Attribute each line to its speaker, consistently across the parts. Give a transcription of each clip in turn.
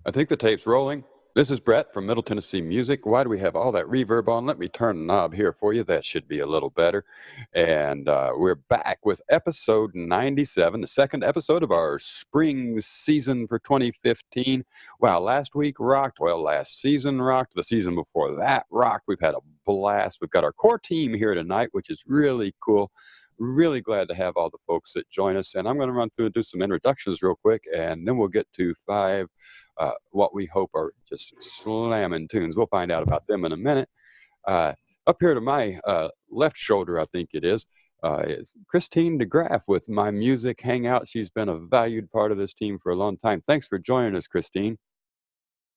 Speaker 1: I think the tape's rolling. This is Bret from Middle Tennessee Music. Why do we have all that reverb on? Let me turn the knob here for you. That should be a little better. And we're back with episode 97, the second episode of our spring season for 2015. Wow, last week rocked. Well, last season rocked. The season before that rocked. We've had a blast. We've got our core team here tonight, which is really cool. Really glad to have all the folks that join us. And I'm going to run through and do some introductions real quick, and then we'll get to five what we hope are just slamming tunes. We'll find out about them in a minute. Up here to my left shoulder, I think it is Christine DeGraff with My Music Hangout. She's been a valued part of this team for a long time. Thanks for joining us, Christine.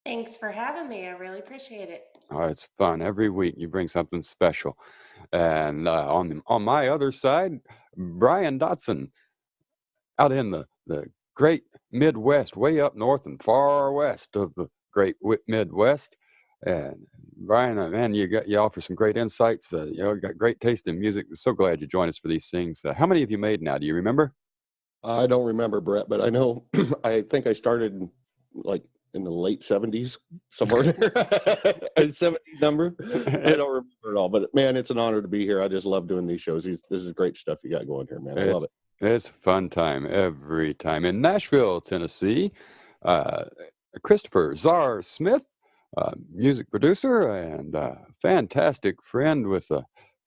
Speaker 2: Thanks for having me. I really appreciate it.
Speaker 1: Oh, it's fun. Every week you bring something special. And on my other side, Brian Dotson, out in the great Midwest, way up north and far west of the great Midwest. And Brian, man, you offer some great insights. You got great taste in music. I'm so glad you joined us for these things. How many have you made now? Do you remember?
Speaker 3: I don't remember, Bret, but I know I think I started like in the late 70s, somewhere there. 70s number. I don't remember it all, but man, it's an honor to be here. I just love doing these shows. This is great stuff you got going here, man. I love it.
Speaker 1: It's a fun time every time. In Nashville, Tennessee, Christopher Czar Smith, music producer and fantastic friend with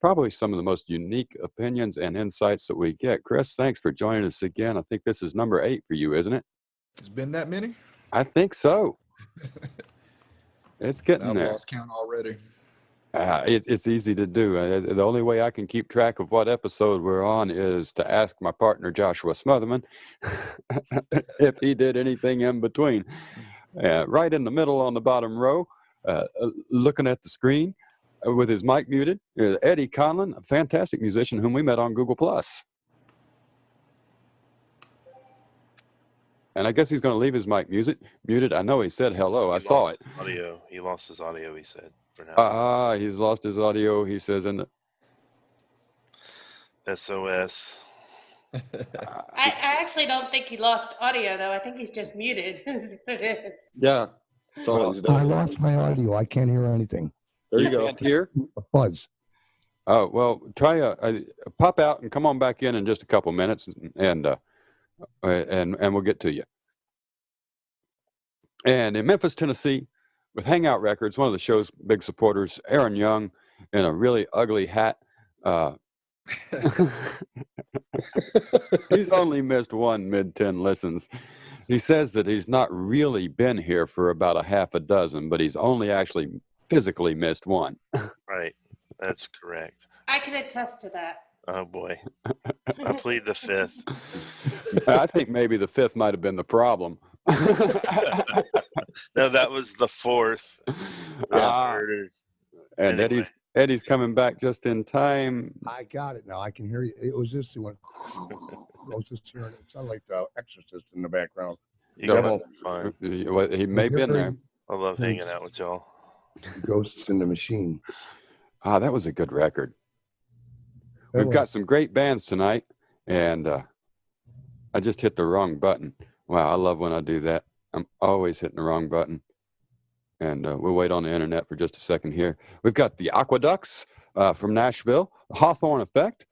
Speaker 1: probably some of the most unique opinions and insights that we get. Chris, thanks for joining us again. I think this is number 8 for you, isn't it?
Speaker 4: It's been that many?
Speaker 1: I think so. It's getting there.
Speaker 4: I've lost count already.
Speaker 1: It's easy to do. The only way I can keep track of what episode we're on is to ask my partner, Joshua Smotherman, if he did anything in between. Right in the middle on the bottom row, looking at the screen with his mic muted, Eddie Conlon, a fantastic musician whom we met on Google+. And I guess he's going to leave his mic muted. I know he said hello. I saw it.
Speaker 5: Audio. He lost his audio, he said, for now.
Speaker 1: He's lost his audio, he says in the
Speaker 5: SOS.
Speaker 2: I actually don't think he lost audio, though. I think he's just muted. Is what it is.
Speaker 3: Yeah. That's all he's done.
Speaker 6: I lost my audio. I can't hear anything.
Speaker 3: There you go.
Speaker 1: Can't hear?
Speaker 6: A buzz.
Speaker 1: Oh, well, try pop out and come on back in just a couple minutes, and we'll get to you. And in Memphis, Tennessee, with Hangout Records, one of the show's big supporters, Aaron Young, in a really ugly hat. He's only missed one mid-10 listens. He says that he's not really been here for about a half a dozen, but he's only actually physically missed one.
Speaker 5: Right. That's correct.
Speaker 2: I can attest to that.
Speaker 5: Oh, boy. I plead the 5th.
Speaker 1: I think maybe the 5th might have been the problem.
Speaker 5: No, that was the 4th.
Speaker 1: And anyway. Eddie's coming back just in time.
Speaker 6: I got it now. I can hear you. It was just, it went, I was just hearing it. It sounded like the Exorcist in the background.
Speaker 5: You guys are fun.
Speaker 1: He may be in there.
Speaker 5: I love hanging out with y'all.
Speaker 6: Ghosts in the Machine.
Speaker 1: That was a good record. We've got some great bands tonight, and I just hit the wrong button. Wow, I love when I do that. I'm always hitting the wrong button. And we'll wait on the internet for just a second here. We've got the Aquaducks from Nashville, the Hawthorne Effect,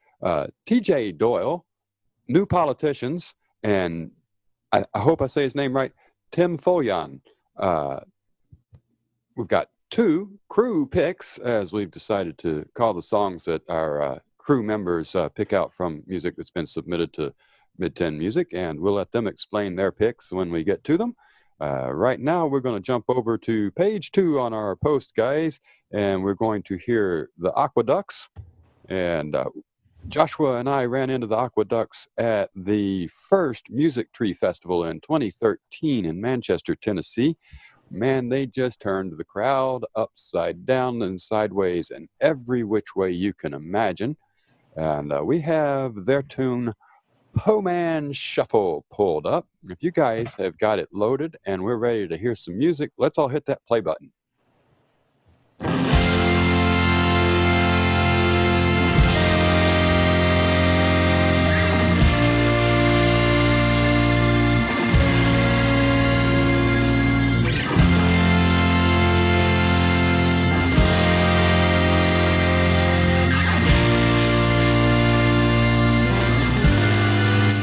Speaker 1: T.J. Doyle, New Politicians, and I hope I say his name right, Tim Foljahn. We've got 2 crew picks, as we've decided to call the songs that our crew members pick out from music that's been submitted to Mid-10 Music, and we'll let them explain their picks when we get to them. Right now, we're going to jump over to page 2 on our post, guys, and we're going to hear the Aquaducks. And Joshua and I ran into the Aquaducks at the first Music Tree Festival in 2013 in Manchester, Tennessee. Man, they just turned the crowd upside down and sideways and every which way you can imagine. And we have their tune, Po Man Shuffle, pulled up. If you guys have got it loaded and we're ready to hear some music, let's all hit that play button.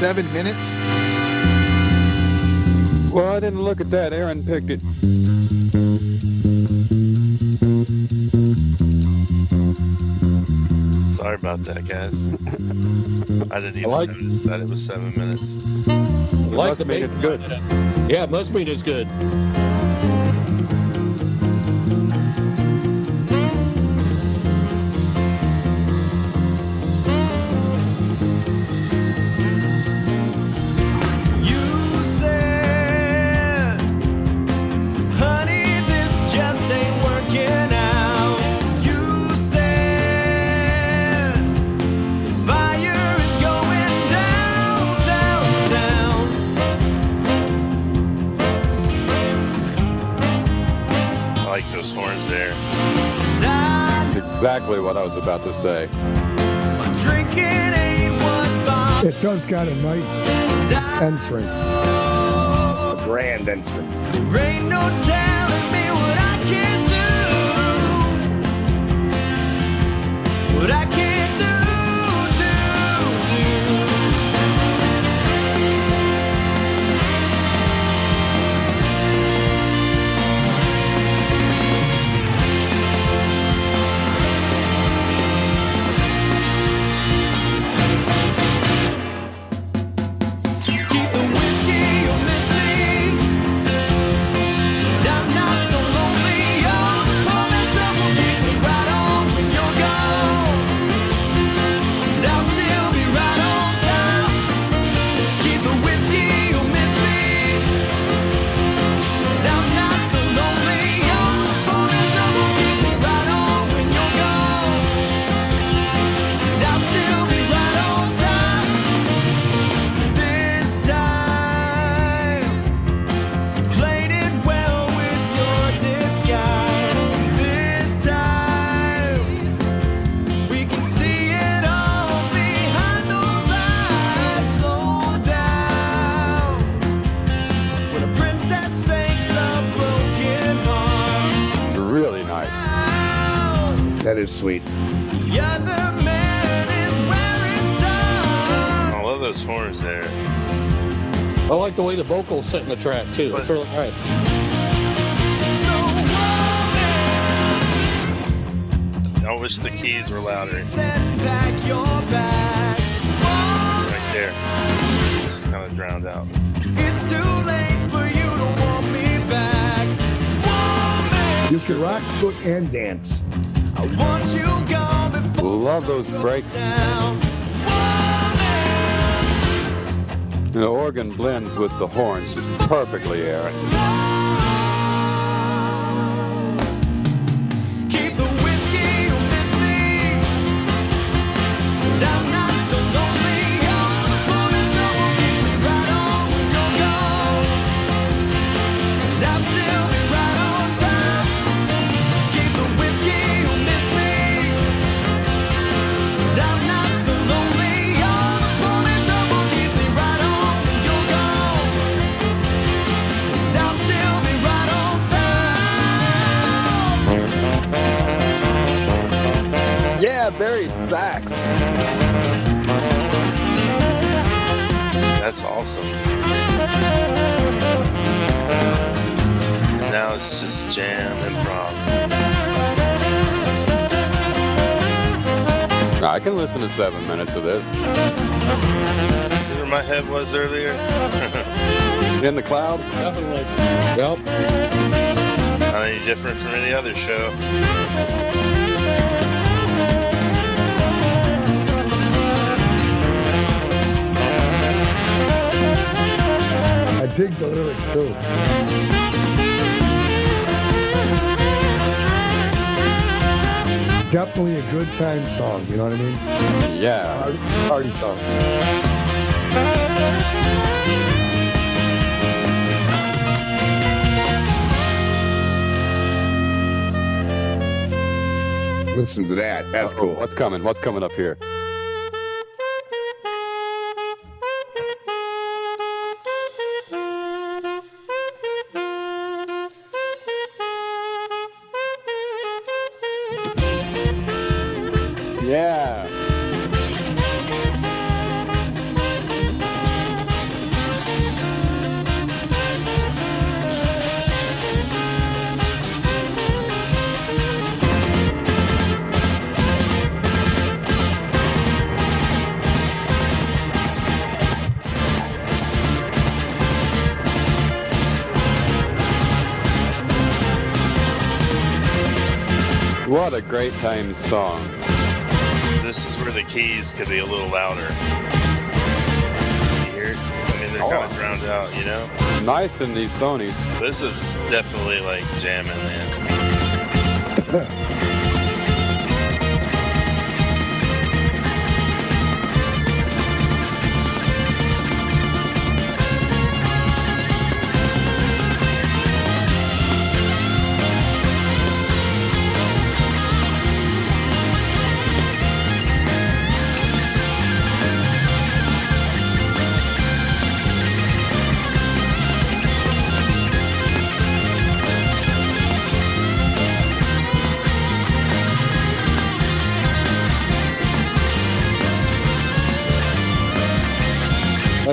Speaker 4: 7 minutes.
Speaker 1: Well, I didn't look at that. Aaron picked it.
Speaker 5: Sorry about that, guys. I didn't even
Speaker 3: like-
Speaker 5: notice that it was 7 minutes.
Speaker 3: Like
Speaker 1: must
Speaker 3: the
Speaker 1: mean
Speaker 3: bass
Speaker 1: it's good.
Speaker 3: line. Yeah, it must mean it's good.
Speaker 7: You said, honey, this just ain't working out. You said, the fire is going down, down, down.
Speaker 5: I like those horns there.
Speaker 1: That's exactly what I was about to say.
Speaker 7: My drinking ain't what Bob
Speaker 6: It does got a nice entrance, a grand entrance.
Speaker 7: There ain't no telling me what I can do. What I can do. Keep the whiskey, you'll miss me. And I'm not so lonely. All the moments of will keep me right on when you're gone. And I'll still be right on time. Keep the whiskey, you'll miss me. And I'm not so lonely. All the moments of will keep me right on when you're gone. And I'll still be right on time. This time, played it well with your disguise. This time, we can see it all behind those eyes. Slow down when a princess fakes a broken heart.
Speaker 1: It's really nice.
Speaker 6: That is sweet.
Speaker 7: The other man is where it's done.
Speaker 5: I love those horns there.
Speaker 3: I like the way the vocals sit in the track too. It's really nice.
Speaker 7: So woman,
Speaker 5: I wish the keys were louder.
Speaker 7: send back your bags.
Speaker 5: Right there. Just kind of drowned out.
Speaker 7: It's too late for you to want me back. Woman,
Speaker 6: You can rock, foot, and dance.
Speaker 7: I want you gone before
Speaker 1: Love those breaks.
Speaker 7: down. Woman,
Speaker 1: The organ blends with the horns just perfectly, Aaron.
Speaker 7: keep the whiskey, you'll miss me. And I'm not so lonely. All the moments will keep me right on when you're gone. And I'll still be right on time. Keep the whiskey, you'll miss me. And I'm not so lonely. All the moments will keep me right on when you're gone. And I'll still be right on time.
Speaker 1: Yeah, buried sax.
Speaker 5: That's awesome. And now it's just jam improv.
Speaker 1: I can listen to 7 minutes of this.
Speaker 5: See where my head was earlier?
Speaker 1: In the clouds.
Speaker 3: Definitely. Yep.
Speaker 5: Not any different from any other show.
Speaker 6: I dig the lyrics too. Definitely a good time song, you know what I mean?
Speaker 1: Yeah.
Speaker 6: Party song. Listen to that. That's cool.
Speaker 1: What's coming? What's coming up here? Yeah. What a great time song.
Speaker 5: This is where the keys could be a little louder. You hear it? I mean, they're kind of drowned out, you know?
Speaker 1: Nice in these Sonys.
Speaker 5: This is definitely like jamming, man.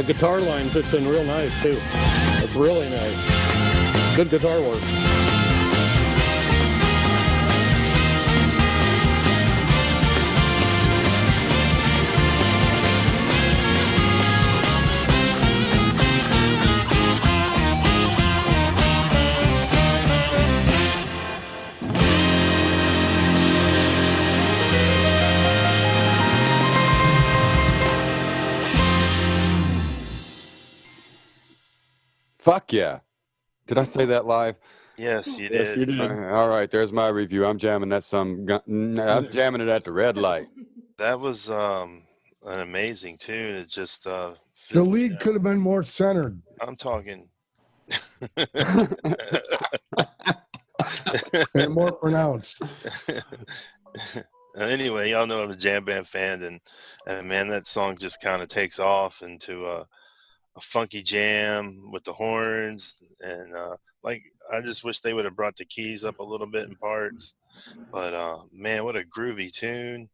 Speaker 3: Guitar line fits in real nice too. It's really nice. Good guitar work.
Speaker 1: Fuck yeah. Did I say that live?
Speaker 5: Yes, you
Speaker 3: Yes,
Speaker 5: did.
Speaker 3: you did.
Speaker 1: All right, there's my review. I'm jamming that I'm jamming it at the red light.
Speaker 5: That was an amazing tune. It just
Speaker 6: The lead could have been more centered.
Speaker 5: I'm talking.
Speaker 6: And more pronounced.
Speaker 5: Anyway, y'all know I'm a jam band fan, and man, that song just kind of takes off into a funky jam with the horns, and like I just wish they would have brought the keys up a little bit in parts. But man, what a groovy tune!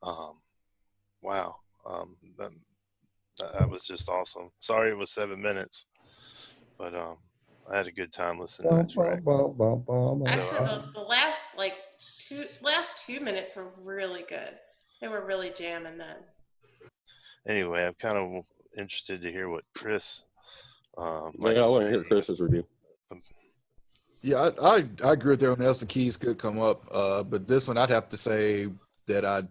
Speaker 5: Wow, that was just awesome. Sorry it was 7 minutes, but I had a good time listening to that track.
Speaker 2: Actually, the last 2 minutes were really good. They were really jamming then.
Speaker 5: Anyway, I'm kind of interested to hear what Chris.
Speaker 3: Yeah, I want to hear Chris's review.
Speaker 4: Yeah, I agree with everyone else. The keys could come up, but this one I'd have to say that I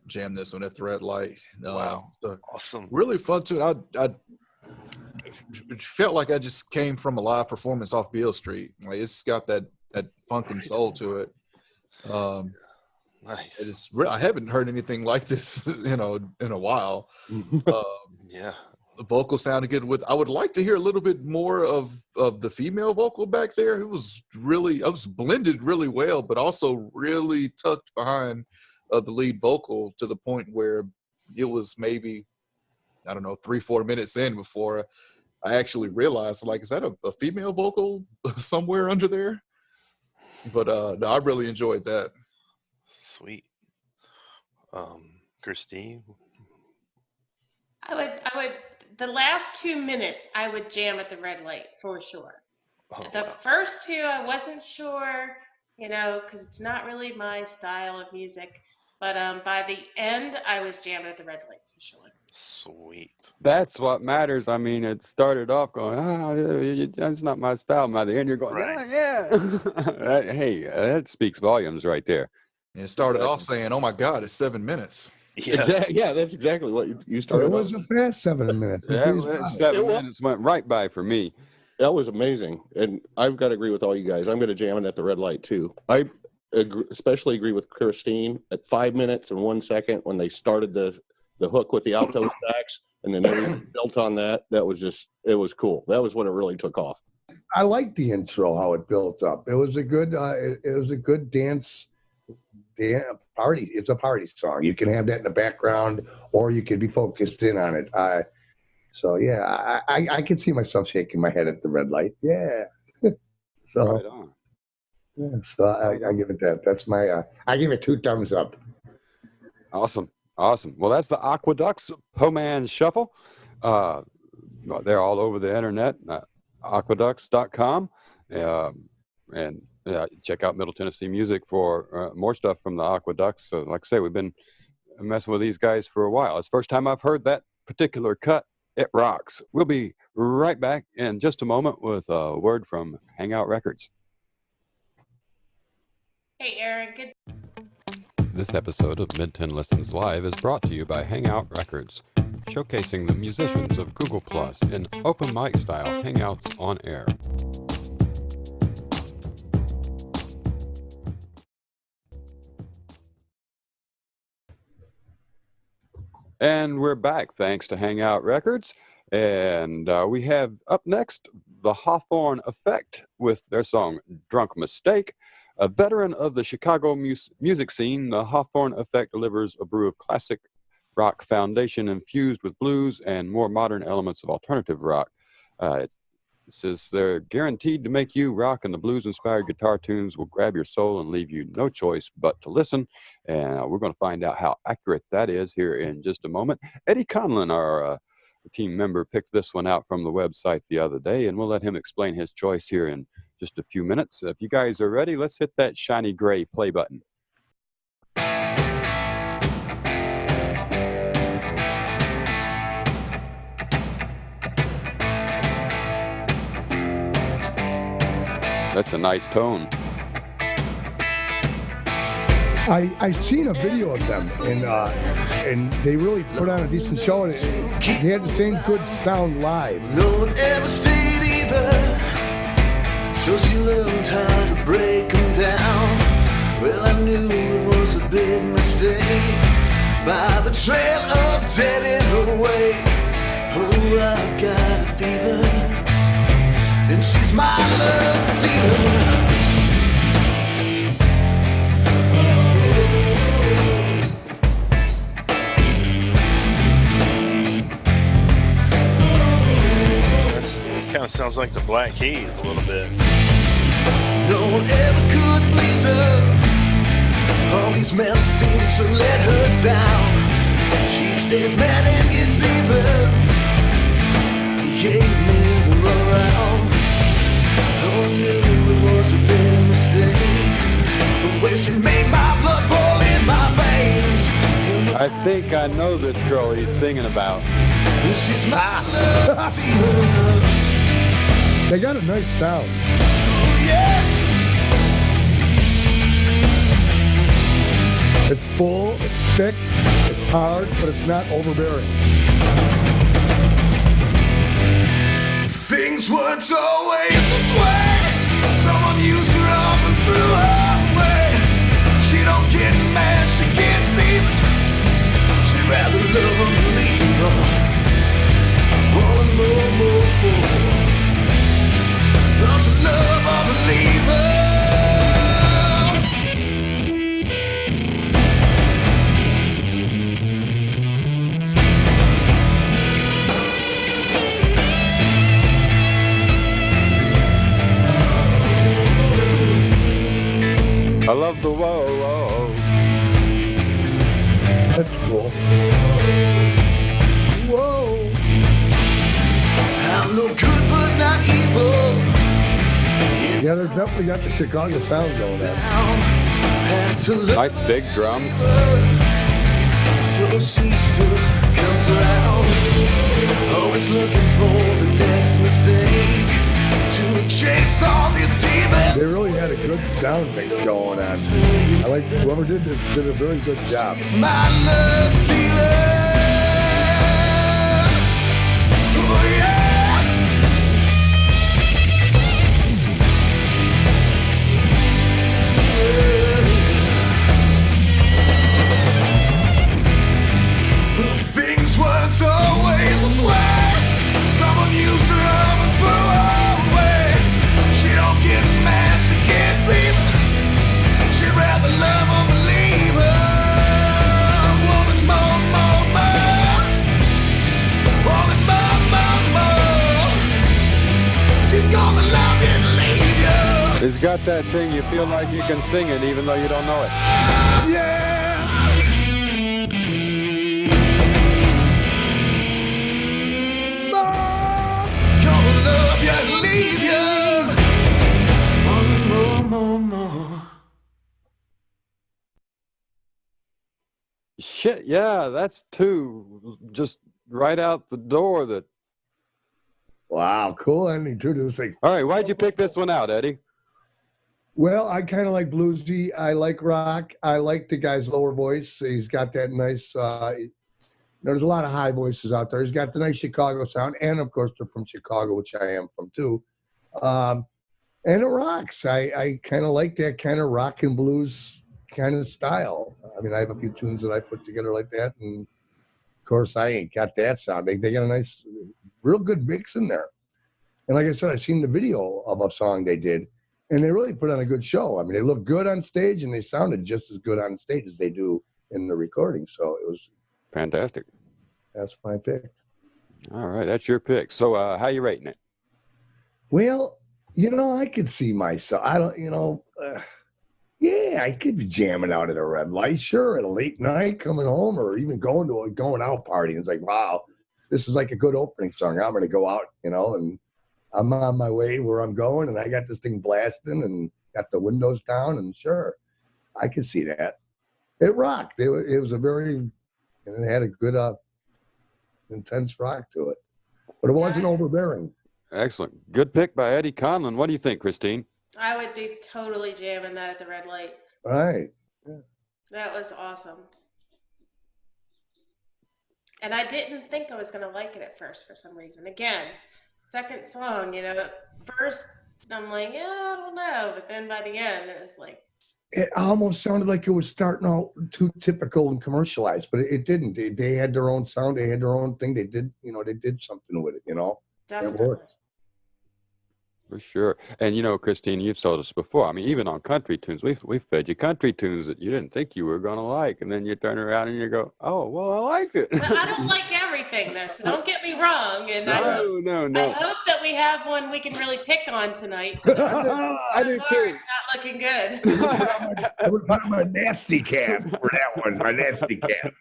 Speaker 4: jammed this one at the red light.
Speaker 5: Wow, awesome!
Speaker 4: Really fun too. I it felt like I just came from a live performance off Beale Street. Like it's got that funk and soul to it.
Speaker 5: Nice.
Speaker 4: I haven't heard anything like this, in a while.
Speaker 5: Yeah.
Speaker 4: The vocal sounded good. I would like to hear a little bit more of the female vocal back there. It was blended really well, but also really tucked behind the lead vocal to the point where it was maybe, I don't know, 3-4 minutes in before I actually realized, like, is that a female vocal somewhere under there? But no, I really enjoyed that.
Speaker 5: Sweet. Christine?
Speaker 2: I would, the last 2 minutes, I would jam at the red light for sure. The first two, I wasn't sure, because it's not really my style of music. But by the end, I was jamming at the red light for sure.
Speaker 5: Sweet.
Speaker 1: That's what matters. I mean, it started off going, that's not my style. By the end, you're going,
Speaker 5: Right.
Speaker 1: yeah. Hey, that speaks volumes right there.
Speaker 4: And it started off saying, "Oh my God, it's 7 minutes."
Speaker 5: Yeah.
Speaker 3: Yeah, that's exactly what you started.
Speaker 6: It wasn't past 7 minutes.
Speaker 1: Yeah, 7 minutes went right by for me.
Speaker 3: That was amazing, and I've got to agree with all you guys. I'm going to jam it at the red light too. I especially agree with Christine at 5 minutes and 1 second when they started the hook with the alto sax, and then everything built on that. That was it was cool. That was when it really took off.
Speaker 6: I liked the intro, how it built up. It was a good dance party. It's a party song. You can have that in the background, or you can be focused in on it. So yeah, I can see myself shaking my head at the red light. Yeah. So
Speaker 1: Right on.
Speaker 6: yeah, so I give it that. That's my I give it 2 thumbs up.
Speaker 1: Awesome. Well, that's the Aquaducks Po-Man Shuffle. They're all over the internet, aquaducks.com. And check out Middle Tennessee Music for more stuff from the Aquaducts. So, like I say, we've been messing with these guys for a while. It's the first time I've heard that particular cut. It rocks. We'll be right back in just a moment with a word from Hangout Records.
Speaker 2: Hey, Aaron, good
Speaker 1: This episode of Tenn Listens Live is brought to you by Hangout Records, showcasing the musicians of Google Plus in open mic style hangouts on air. And we're back, thanks to Hangout Records. And we have up next the Hawthorne Effect with their song Drunk Mistake. A veteran of the Chicago music scene, the Hawthorne Effect delivers a brew of classic rock foundation infused with blues and more modern elements of alternative rock. It says they're guaranteed to make you rock, and the blues-inspired guitar tunes will grab your soul and leave you no choice but to listen. And we're going to find out how accurate that is here in just a moment. Eddie Conlon, our team member, picked this one out from the website the other day, and we'll let him explain his choice here in just a few minutes. If you guys are ready, let's hit that shiny gray play button. That's a nice tone.
Speaker 6: I seen a video of them, and they really put on a decent show, and they had the same good sound live.
Speaker 7: No one ever stayed either, so she learned how to break them down. Well, I knew it was a big mistake by the trail of dead in her way. Oh, I've got a fever, and she's my love dealer.
Speaker 5: This kind of sounds like the Black Keys a little bit.
Speaker 7: No one ever could please her. All these men seem to let her down. She stays mad and gets even. Gave me the runaround. Oh, I knew it was a big mistake. The way she made my blood boil in my veins.
Speaker 1: I think I know this girl he's singing about.
Speaker 7: She's my love dealer.
Speaker 6: They got a nice sound.
Speaker 7: Oh, yeah.
Speaker 6: It's full, it's thick, it's hard, but it's not overbearing.
Speaker 7: Things weren't always this way. Someone used her up and threw her away. She don't get mad, she gets even. She'd rather love and leave her. Wanna more. Love to love or believe her.
Speaker 1: I love the whoa.
Speaker 6: That's cool. Whoa.
Speaker 7: I'm no good but not evil.
Speaker 6: Yeah, there's definitely got the Chicago sound going on.
Speaker 1: Nice big drums.
Speaker 7: So she still comes around, always looking for the next mistake to chase all these demons.
Speaker 6: They really had a good sound mix going on. I like whoever did this did a very good job.
Speaker 7: It's my love dealer. Oh yeah. Things weren't always this way. Someone used her up and threw her away. She don't get mad, she gets even. She'd rather love or believe her. Woman, more. Woman, more. She's gonna love you and leave you.
Speaker 1: It's got that thing you feel like you can sing it even though you don't know it.
Speaker 7: Yeah. Gonna love you and leave you. More.
Speaker 1: Shit, yeah, that's two just right out the door. That.
Speaker 6: Wow, cool ending too to this thing.
Speaker 1: All right, why'd you pick this one out, Eddie?
Speaker 6: Well, I kind of like bluesy. I like rock. I like the guy's lower voice. He's got that nice. There's a lot of high voices out there. He's got the nice Chicago sound, and of course they're from Chicago, which I am from too. Um, and it rocks. I kind of like that kind of rock and blues kind of style. I mean, I have a few tunes that I put together like that, and of course I ain't got that sound. They got a nice, real good mix in there. And like I said, I've seen the video of a song they did, and they really put on a good show. I mean, they look good on stage, and they sounded just as good on stage as they do in the recording. So it was
Speaker 1: Fantastic.
Speaker 6: that's my pick.
Speaker 1: All right, that's your pick. So how you rating it?
Speaker 6: Well, I could see myself. I don't, yeah, I could be jamming out at a red light, sure, at a late night, coming home, or even going to a going out party. It's like, wow, this is like a good opening song. I'm going to go out, and I'm on my way where I'm going, and I got this thing blasting and got the windows down, and sure, I could see that. It rocked. It was a very, and it had a good, intense rock to it, but it wasn't overbearing.
Speaker 1: Excellent. Good pick by Eddie Conlon. What do you think, Christine?
Speaker 2: I would be totally jamming that at the red light.
Speaker 6: Right.
Speaker 2: That was awesome. And I didn't think I was going to like it at first for some reason. Again, second song, first I'm like, yeah, I don't know. But then by the end, it was like.
Speaker 6: It almost sounded like it was starting out too typical and commercialized, but it didn't. They had their own sound. They had their own thing. They did, they did something with it, It
Speaker 2: Definitely.
Speaker 6: worked.
Speaker 1: For sure. And Christine, you've told us before. I mean, even on country tunes, we've fed you country tunes that you didn't think you were going to like, and then you turn around and you go, "Oh, well, I liked it."
Speaker 2: Well, I don't like everything though, so don't get me wrong. And
Speaker 1: No.
Speaker 2: I hope that we have one we can really pick on tonight.
Speaker 1: I do
Speaker 2: So far,
Speaker 1: too.
Speaker 2: it's not looking good.
Speaker 6: I would put my nasty cat for that one. My nasty cat.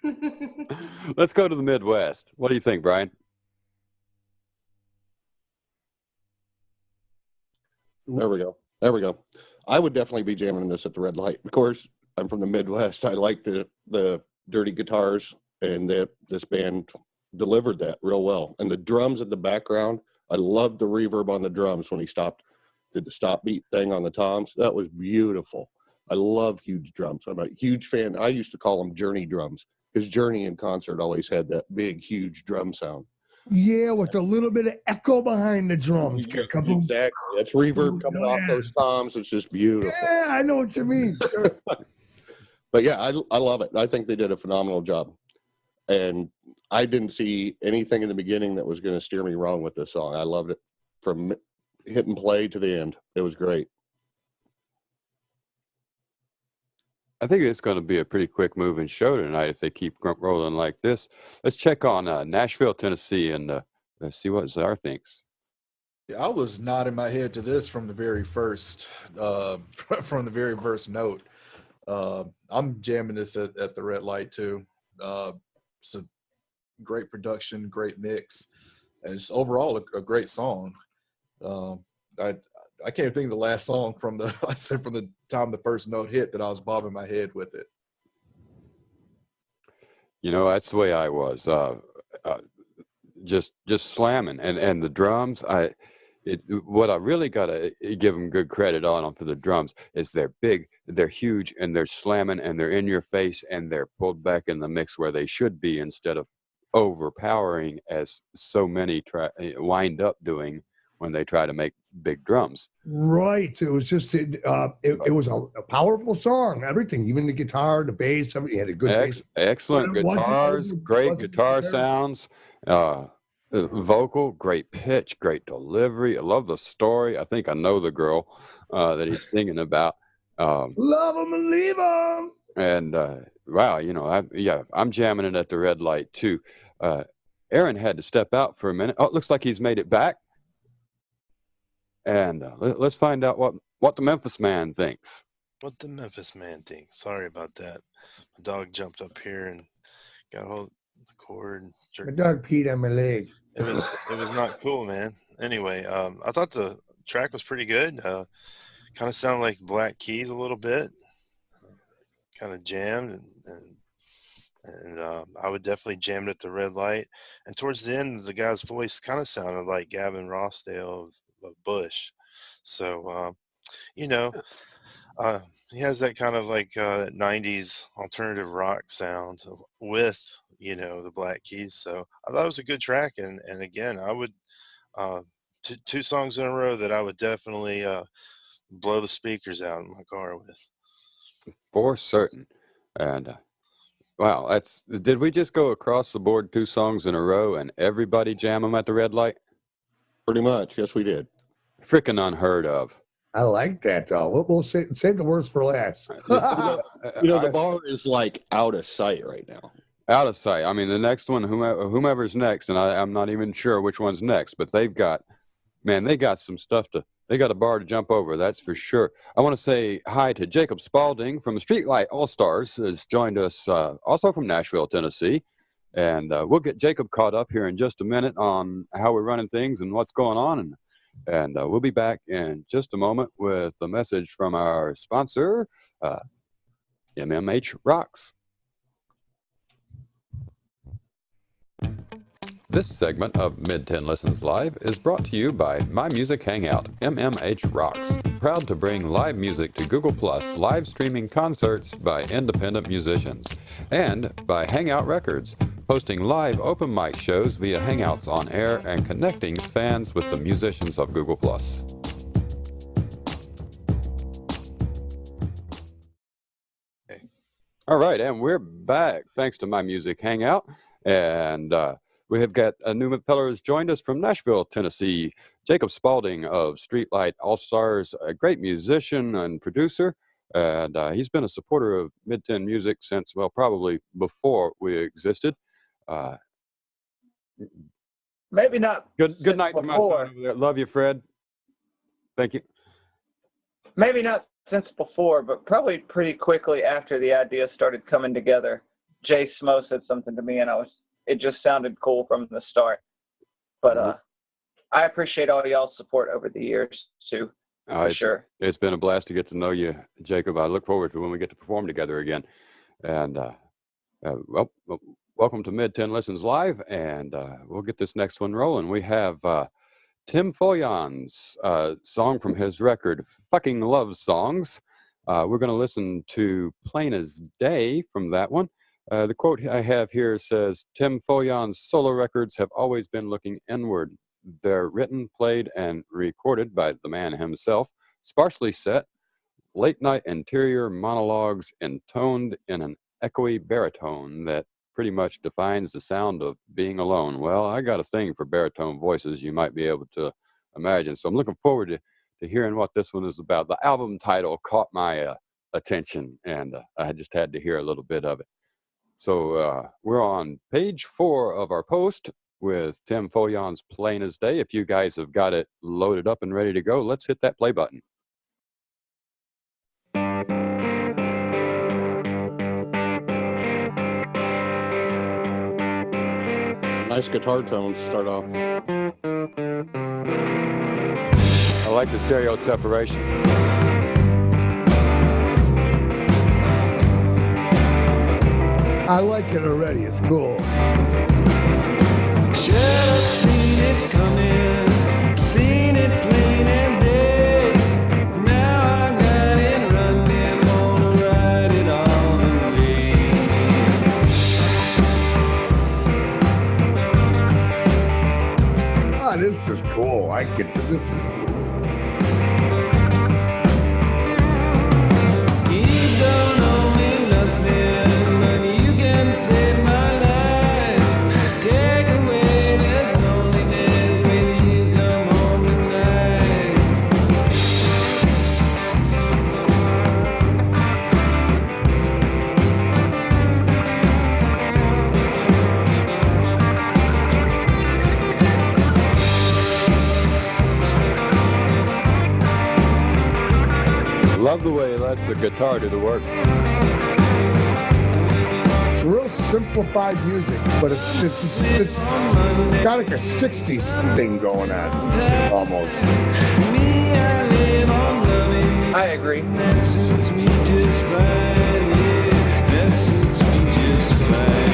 Speaker 1: Let's go to the Midwest. What do you think, Brian?
Speaker 3: There we go. I would definitely be jamming this at the red light. Of course, I'm from the Midwest. I like the dirty guitars, and this band delivered that real well. And the drums in the background, I loved the reverb on the drums when he did the stop beat thing on the toms. That was beautiful. I love huge drums. I'm a huge fan. I used to call them Journey drums because Journey in concert always had that big, huge drum sound.
Speaker 6: Yeah, with a little bit of echo behind the drums.
Speaker 3: Exactly. That's reverb coming off those toms. It's just beautiful.
Speaker 6: Yeah, I know what you mean. Sure.
Speaker 3: But yeah, I love it. I think they did a phenomenal job. And I didn't see anything in the beginning that was going to steer me wrong with this song. I loved it from hit and play to the end. It was great.
Speaker 1: I think it's going to be a pretty quick moving show tonight if they keep rolling like this. Let's check on Nashville, Tennessee, and see what Czar thinks.
Speaker 4: Yeah, I was nodding my head to this from the very first note. I'm jamming this at the red light too. It's a great production, great mix, and it's overall a great song. I can't think of the last song from the time the first note hit that I was bobbing my head with it.
Speaker 1: That's the way I was. Just slamming, and the drums. What I really got to give them good credit on for the drums is they're big, they're huge, and they're slamming, and they're in your face, and they're pulled back in the mix where they should be instead of overpowering as so many wind up doing when they try to make big drums.
Speaker 6: Right. It was just it was a powerful song. Everything, even the guitar, the bass, everything had a good bass.
Speaker 1: Excellent guitars, great guitar sounds, vocal, great pitch, great delivery. I love the story. I think I know the girl that he's singing about.
Speaker 6: Love them and leave them.
Speaker 1: And wow, I'm jamming it at the red light too. Aaron had to step out for a minute. Oh, it looks like he's made it back. And let's find out what the Memphis Man thinks.
Speaker 5: What the Memphis Man thinks. Sorry about that. My dog jumped up here and got a hold of the cord. And
Speaker 6: My dog peed on my leg.
Speaker 5: It was not cool, man. Anyway, I thought the track was pretty good. Kind of sounded like Black Keys a little bit. Kind of jammed, and I would definitely jam it at the red light. And towards the end, the guy's voice kind of sounded like Gavin Rossdale of Bush. So, He has that kind of like 90s alternative rock sound with, the Black Keys. So I thought it was a good track. And again, I would, two songs in a row that I would definitely blow the speakers out in my car with.
Speaker 1: For certain. And wow, did we just go across the board 2 songs in a row and everybody jam them at the red light?
Speaker 3: Pretty much. Yes, we did.
Speaker 1: Freaking unheard of.
Speaker 6: I like that, though. We'll save the worst for last.
Speaker 3: The bar is like out of sight right now.
Speaker 1: Out of sight. I mean, the next one, whomever's next, and I'm not even sure which one's next, but they got some stuff they got a bar to jump over, that's for sure. I want to say hi to Jacob Spalding from the Streetlight All-Stars, has joined us also from Nashville, Tennessee. And we'll get Jacob caught up here in just a minute on how we're running things and what's going on. And we'll be back in just a moment with a message from our sponsor, MMH Rocks. This segment of Mid-10 Listens Live is brought to you by My Music Hangout, MMH Rocks. Proud to bring live music to Google+, live streaming concerts by independent musicians. And by Hangout Records, hosting live open mic shows via Hangouts on air and connecting fans with the musicians of Google+. All right, and we're back, thanks to My Music Hangout. And we have got a new fellow who's joined us from Nashville, Tennessee, Jacob Spalding of Streetlight All-Stars, a great musician and producer. And he's been a supporter of Mid-10 Music since, well, probably before we existed.
Speaker 8: Maybe not.
Speaker 1: Good night to my son over there. Love you, Fred. Thank you.
Speaker 8: Maybe not since before, but probably pretty quickly after the idea started coming together. Jay Smo said something to me, and it just sounded cool from the start. But I appreciate all y'all's support over the years too. For sure.
Speaker 1: It's been a blast to get to know you, Jacob. I look forward to when we get to perform together again. And welcome to Mid-10 Listens Live, and we'll get this next one rolling. We have Tim Foljahn's song from his record, Fucking Love Songs. We're going to listen to Plain as Day from that one. The quote I have here says, Tim Foljahn's solo records have always been looking inward. They're written, played, and recorded by the man himself, sparsely set, late-night interior monologues intoned in an echoey baritone that pretty much defines the sound of being alone. Well, I got a thing for baritone voices, you might be able to imagine. So I'm looking forward to hearing what this one is about. The album title caught my attention, and I just had to hear a little bit of it. So we're on page 4 of our post with Tim Foljahn's Plain as Day. If you guys have got it loaded up and ready to go, let's hit that play button.
Speaker 3: Nice guitar tones to start off.
Speaker 1: I like the stereo separation.
Speaker 6: I like it already. It's cool.
Speaker 7: Should have seen it coming, seen it plain as day. Now I got it running, wanna ride it all away.
Speaker 6: Ah, this is cool. This is.
Speaker 7: You don't owe me nothing, but you can save my life. Take away this loneliness when you come home tonight.
Speaker 1: Love the way he lets the guitar do the work.
Speaker 6: It's real simplified music, but it's got like a 60s thing going on, almost.
Speaker 7: Me, I live on loving you.
Speaker 8: I agree.
Speaker 7: That suits me just fine, yeah. That suits me just fine.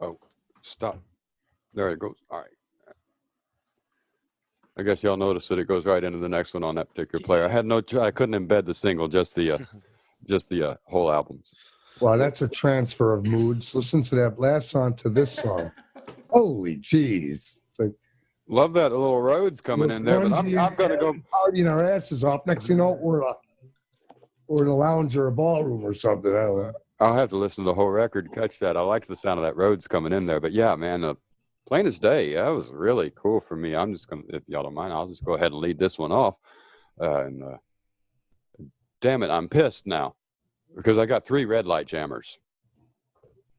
Speaker 1: Oh, stop. There it goes. All right. I guess y'all noticed that it goes right into the next one on that particular player. I had no, I couldn't embed the single, just the whole album.
Speaker 6: Well, that's a transfer of moods. Listen to that last song to this song. Holy jeez. It's like,
Speaker 1: Love that little Rhodes coming in there, but I'm going to go
Speaker 6: partying our asses off. Next thing you know, we're in a lounge or a ballroom or something. I don't know.
Speaker 1: I'll have to listen to the whole record to catch that. I liked the sound of that Rhodes coming in there, but yeah, man, plain as day. That was really cool for me. I'm just going to, if y'all don't mind, I'll just go ahead and lead this one off. Damn it, I'm pissed now because I got 3 red light jammers.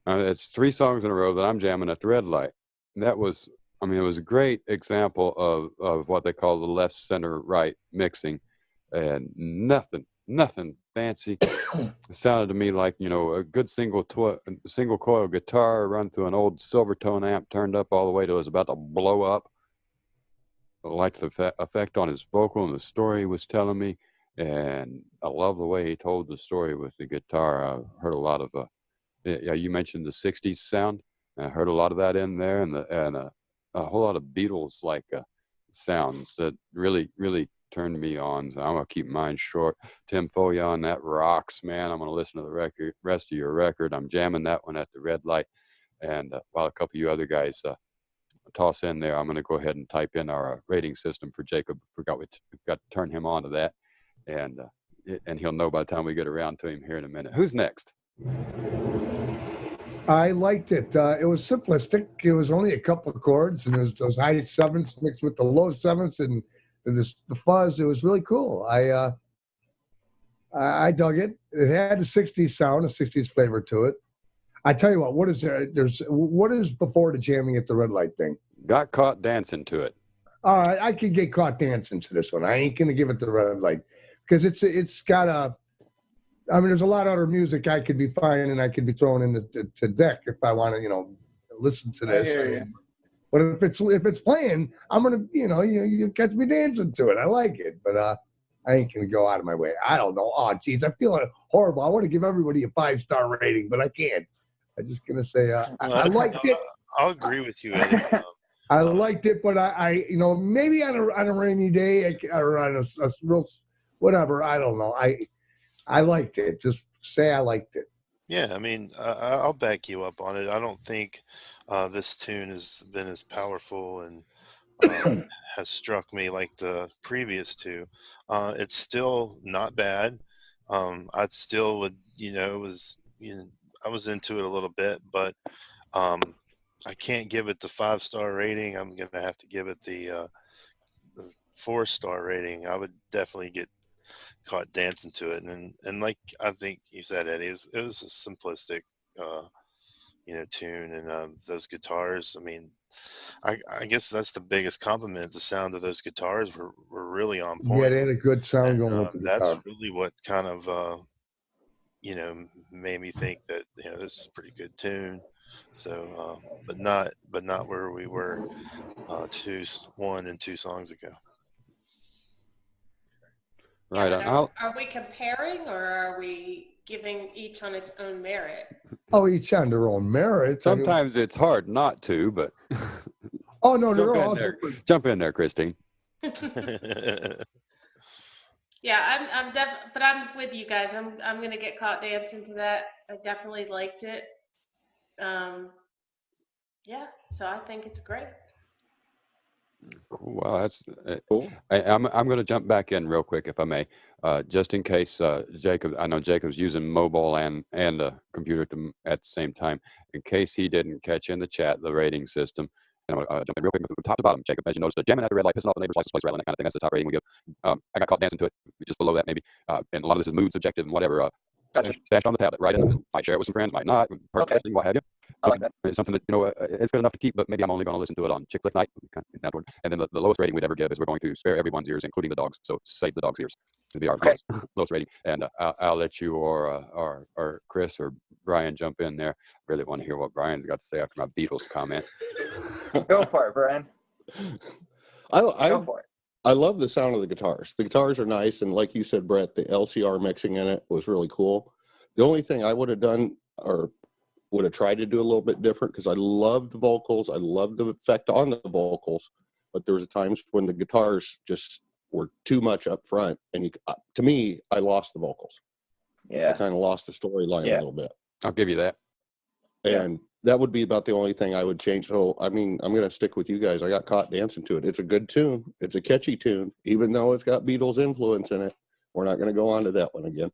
Speaker 1: It's 3 songs in a row that I'm jamming at the red light. And that was, I mean, it was a great example of what they call the left, center, right mixing, and nothing fancy. It sounded to me like, you know, a good single coil guitar run through an old Silvertone amp turned up all the way till it was about to blow up. I liked the effect on his vocal and the story he was telling me, and I love the way he told the story with the guitar. I heard a lot of yeah, you mentioned the 60s sound. I heard a lot of that in there, and a whole lot of Beatles like sounds that really turned me on. So I'm gonna keep mine short. Tim Foljahn, that rocks, man. I'm gonna listen to the rest of your record. I'm jamming that one at the red light, and while a couple of you other guys toss in there, I'm gonna go ahead and type in our rating system for Jacob. We've got to turn him on to that, and he'll know by the time we get around to him here in a minute. Who's next?
Speaker 6: I liked it. It was simplistic. It was only a couple of chords, and it was those high 7s mixed with the low 7s and the fuzz. It was really cool. I dug it. It had a 60s sound, a 60s flavor to it. I tell you what is there? What is before the jamming at the red light thing?
Speaker 1: Got caught dancing to it.
Speaker 6: All right, I could get caught dancing to this one. I ain't gonna give it the red light because it's got a. I mean, there's a lot of other music I could be finding and I could be throwing in the deck if I want to, you know, listen to this. But if it's playing, I'm gonna, you catch me dancing to it. I like it, but I ain't gonna go out of my way. I don't know. Oh, geez, I'm feeling horrible. I want to give everybody a 5-star rating, but I can't. I'm just gonna say I liked it.
Speaker 5: I'll agree with you, Eddie.
Speaker 6: I liked it, but I maybe on a rainy day or on a real whatever. I don't know. I liked it. Just say I liked it.
Speaker 5: Yeah, I mean, I'll back you up on it. I don't think this tune has been as powerful and has struck me like the previous 2. It's still not bad. I still would, it was, I was into it a little bit, but I can't give it the 5-star rating. I'm gonna have to give it the 4-star rating. I would definitely get caught dancing to it, and like I think you said, Eddie, it was a simplistic tune, and those guitars, I mean, I guess that's the biggest compliment. The sound of those guitars were really on point.
Speaker 6: Yeah, they had a good sound going with the
Speaker 5: that's
Speaker 6: guitar.
Speaker 5: really what kind of made me think that this is a pretty good tune. So but not where we were 1 and 2 songs ago.
Speaker 1: Right.
Speaker 2: Yeah, are we comparing or are we giving each on its own merit?
Speaker 6: Oh, each on their own merit.
Speaker 1: Sometimes it's hard not to, but
Speaker 6: oh no, they're all
Speaker 1: jump in there, Christine.
Speaker 2: Yeah, but I'm with you guys. I'm gonna get caught dancing to that. I definitely liked it. Yeah, so I think it's great.
Speaker 1: Cool. Wow, that's cool. I'm going to jump back in real quick, if I may, just in case Jacob. I know Jacob's using mobile and a computer at the same time. In case he didn't catch in the chat the rating system, and I'm going to jump in real quick from top to bottom. Jacob, as you noticed, jamming at the red light, pissing off the neighbors, license plates rattling, that kind of thing. That's the top rating we give. I got caught dancing to it, just below that maybe. And a lot of this is mood subjective and whatever. Stashed on the tablet, right? And might share it with some friends, might not. Personal thing, what have you. So like it's something that it's good enough to keep, but maybe I'm only going to listen to it on Chick Flick night. And then the lowest rating we'd ever give is we're going to spare everyone's ears, including the dogs. So save the dogs' ears to be our lowest rating. And I'll let you or Chris or Brian jump in there. Really want to hear what Brian's got to say after my Beatles comment.
Speaker 8: Go for it, Brian.
Speaker 3: Go for it. I love the sound of the guitars. The guitars are nice, and like you said, Bret, the LCR mixing in it was really cool. The only thing I would have done or would have tried to do a little bit different, because I love the vocals, I love the effect on the vocals, but there was times when the guitars just were too much up front, and to me, I lost the vocals.
Speaker 8: Yeah.
Speaker 3: I kind of lost the storyline a little bit.
Speaker 1: I'll give you that.
Speaker 3: And that would be about the only thing I would change. So, I mean, I'm going to stick with you guys. I got caught dancing to it. It's a good tune. It's a catchy tune, even though it's got Beatles influence in it. We're not going to go on to that one again.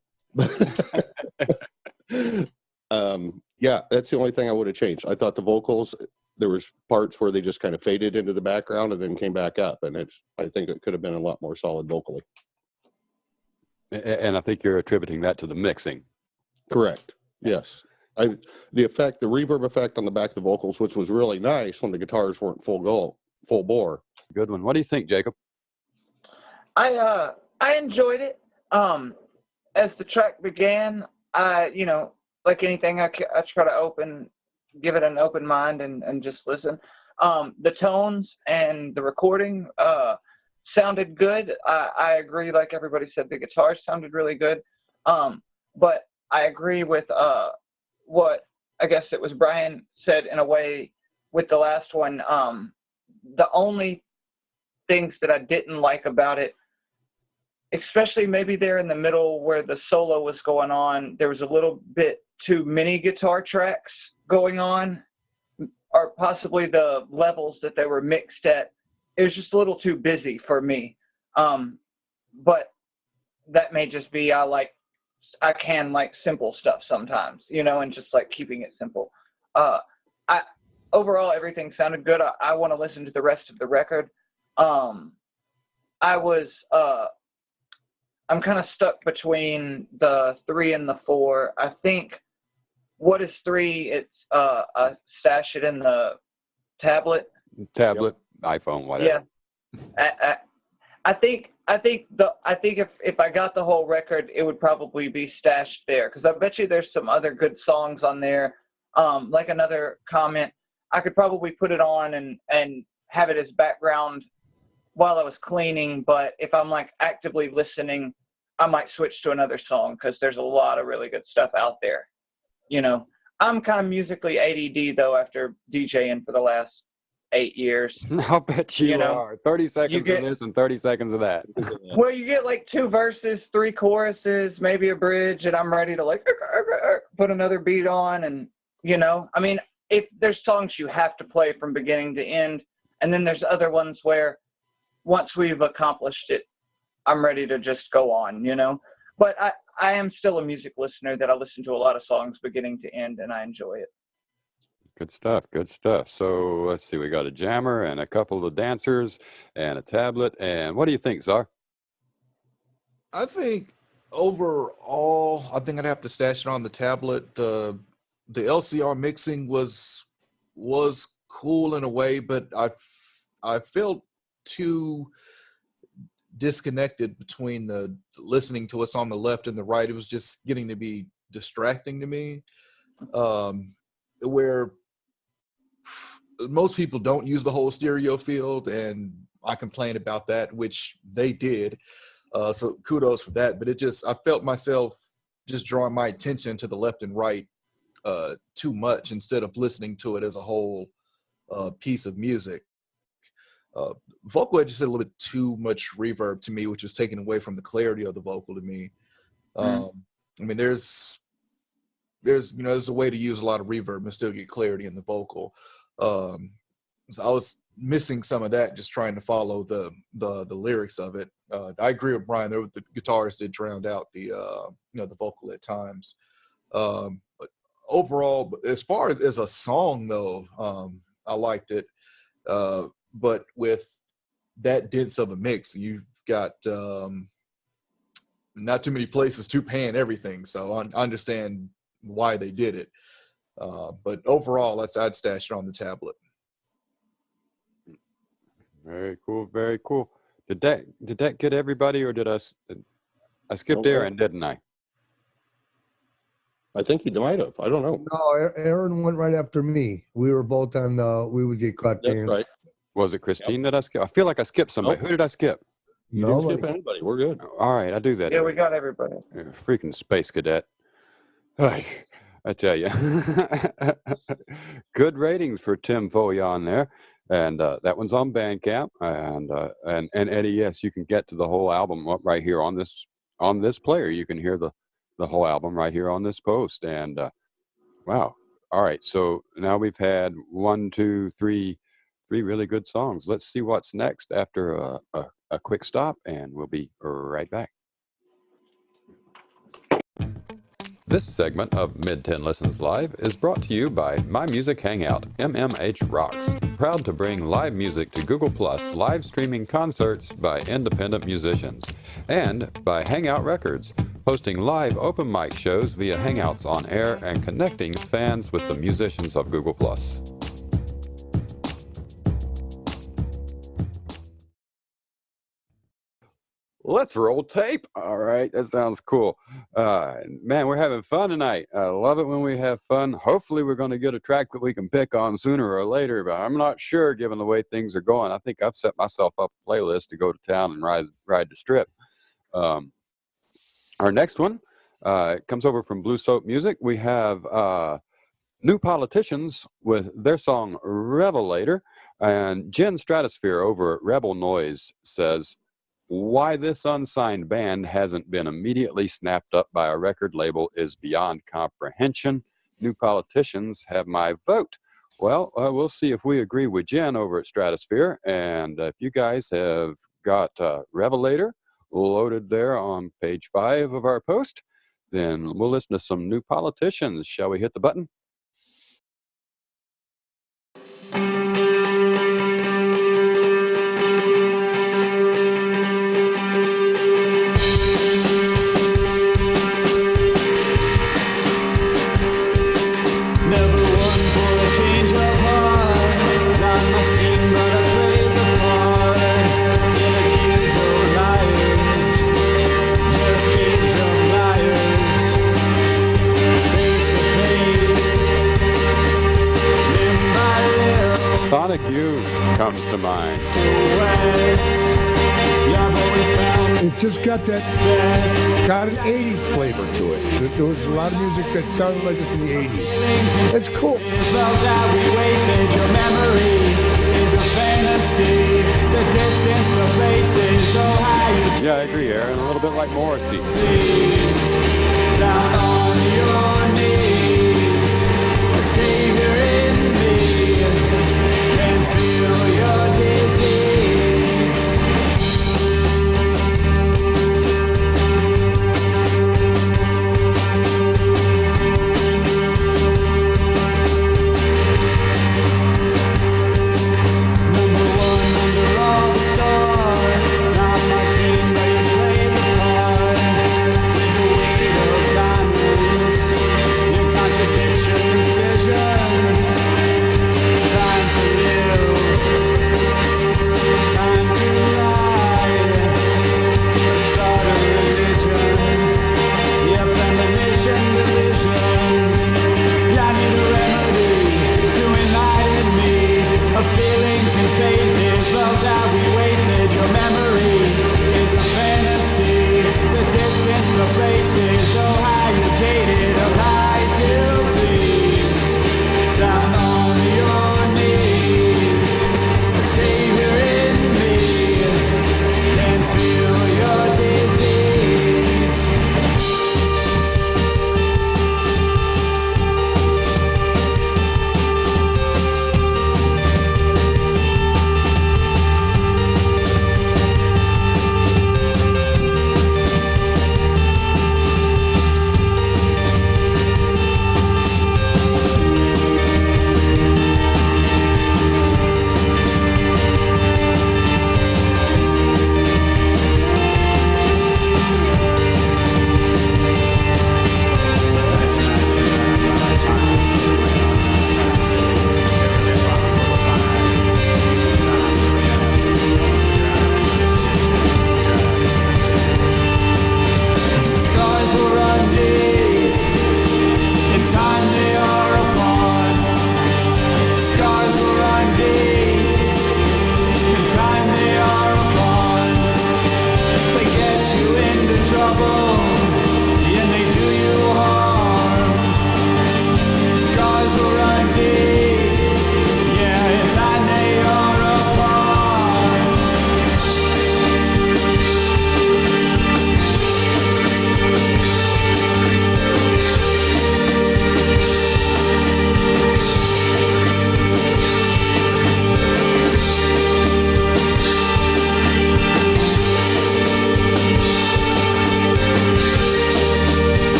Speaker 3: Yeah, that's the only thing I would have changed. I thought the vocals, there was parts where they just kind of faded into the background and then came back up. And I think it could have been a lot more solid vocally.
Speaker 1: And I think you're attributing that to the mixing.
Speaker 3: Correct. Yes. The reverb effect on the back of the vocals, which was really nice when the guitars weren't full bore.
Speaker 1: Good one. What do you think, Jacob?
Speaker 8: I enjoyed it. As the track began, like anything, I try to give it an open mind and just listen. The tones and the recording sounded good. I agree, like everybody said, the guitars sounded really good. But I agree with what I guess it was Brian said in a way with the last one. The only things that I didn't like about it, especially maybe there in the middle where the solo was going on, there was a little bit too many guitar tracks going on, or possibly the levels that they were mixed at. It was just a little too busy for me. But that may just be, I can like simple stuff sometimes, and just like keeping it simple. Overall, everything sounded good. I want to listen to the rest of the record. I'm kind of stuck between the 3 and the 4. I think what is 3? It's stash it in the tablet.
Speaker 1: Tablet, iPhone, whatever.
Speaker 8: Yeah. I think if I got the whole record, it would probably be stashed there, because I bet you there's some other good songs on there. Like another comment, I could probably put it on and have it as background while I was cleaning, but if I'm like actively listening, I might switch to another song, because there's a lot of really good stuff out there. I'm kind of musically ADD though, after DJing for the last 8 years.
Speaker 1: I'll bet you are. 30 seconds of this and 30 seconds of that.
Speaker 8: Well, you get like 2 verses, 3 choruses, maybe a bridge, and I'm ready to like put another beat on. And, I mean, if there's songs you have to play from beginning to end, and then there's other ones where once we've accomplished it, I'm ready to just go on, But I am still a music listener that I listen to a lot of songs beginning to end, and I enjoy it.
Speaker 1: Good stuff. Good stuff. So let's see. We got a jammer and a couple of dancers and a tablet. And what do you think, Czar?
Speaker 4: I think overall, I think I'd have to stash it on the tablet. The LCR mixing was cool in a way, but I felt too disconnected between the listening to what's on the left and the right. It was just getting to be distracting to me. Where most people don't use the whole stereo field, and I complain about that, which they did. So kudos for that. But I felt myself just drawing my attention to the left and right too much, instead of listening to it as a whole piece of music. Vocal had just a little bit too much reverb to me, which was taken away from the clarity of the vocal to me. I mean, there's a way to use a lot of reverb and still get clarity in the vocal. So I was missing some of that, just trying to follow the lyrics of it. I agree with Brian. The guitars did drown out the vocal at times. But overall, as far as a song though, I liked it. But with that dense of a mix, you've got not too many places to pan everything. So I understand why they did it. But overall, I'd stash it on the tablet.
Speaker 1: Very cool. Very cool. Did that get everybody, or did I skipped Aaron, didn't I?
Speaker 3: I think he might have. I don't know.
Speaker 6: No, Aaron went right after me. We were both on we would get caught.
Speaker 3: That's right.
Speaker 1: Was it Christine that I skipped? I feel like I skipped somebody.
Speaker 3: Nope.
Speaker 1: Who did I skip?
Speaker 3: You didn't skip anybody. We're good.
Speaker 1: All right, I do that.
Speaker 8: Yeah, we got everybody.
Speaker 1: Freaking space cadet. I tell you, good ratings for Tim Foljahn there, and that one's on Bandcamp. And Eddie, yes, you can get to the whole album right here on this player. You can hear the whole album right here on this post. And wow, all right. So now we've had 1, 2, 3 really good songs. Let's see what's next after a quick stop, and we'll be right back. This segment of Mid-10 Listens Live is brought to you by My Music Hangout, MMH Rocks, proud to bring live music to Google Plus live streaming concerts by independent musicians, and by Hangout Records, hosting live open mic shows via Hangouts on air and connecting fans with the musicians of Google Plus. Let's roll tape. All right, that sounds cool. Man, we're having fun tonight. I love it when we have fun. Hopefully we're going to get a track that we can pick on sooner or later, but I'm not sure given the way things are going. I think I've set myself up a playlist to go to town and ride the strip. Our next one comes over from Blue Soap Music. We have New Politicians with their song Revelator. And Jen Stratosphere over at Rebel Noise says, why this unsigned band hasn't been immediately snapped up by a record label is beyond comprehension. New Politicians have my vote. Well, we'll see if we agree with Jen over at Stratosphere. And if you guys have got Revelator loaded there on page 5 of our post, then we'll listen to some New Politicians. Shall we hit the button? Sonic Youth comes to mind.
Speaker 6: It just got an 80s flavor to it. There was a lot of music that sounded like it's in the 80s. It's cool.
Speaker 1: Yeah, I agree, Aaron. A little bit like Morrissey.
Speaker 7: Down on your knees, a savior in me can feel your disease. Number one under all the stars, not my king, but you played the part. With the weight of diamonds, you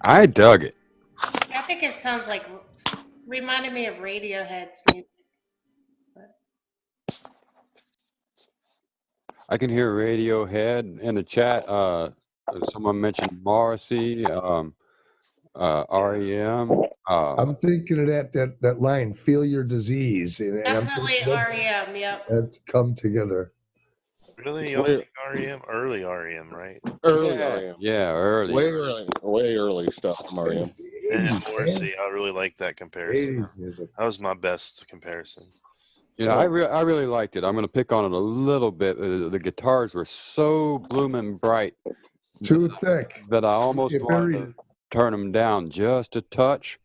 Speaker 1: I dug it.
Speaker 2: I think it sounds like reminded me of Radiohead's music.
Speaker 1: I can hear Radiohead in the chat. Someone mentioned Morrissey, REM.
Speaker 6: I'm thinking of that line, "Feel your disease," and I'm
Speaker 2: Definitely
Speaker 6: thinking
Speaker 2: REM. Yep.
Speaker 6: that's come together.
Speaker 5: Really, y'all think REM? Early REM, right?
Speaker 3: Early
Speaker 1: Yeah,
Speaker 3: REM.
Speaker 1: yeah, early.
Speaker 3: Way early stuff from REM.
Speaker 5: And Morrissey, I really like that comparison.
Speaker 6: 80s music.
Speaker 5: That was my best comparison.
Speaker 1: You know, I really liked it. I'm going to pick on it a little bit. The guitars were so blooming bright
Speaker 6: Too thick.
Speaker 1: that I almost
Speaker 6: It
Speaker 1: wanted
Speaker 6: very-
Speaker 1: to turn them down just a touch.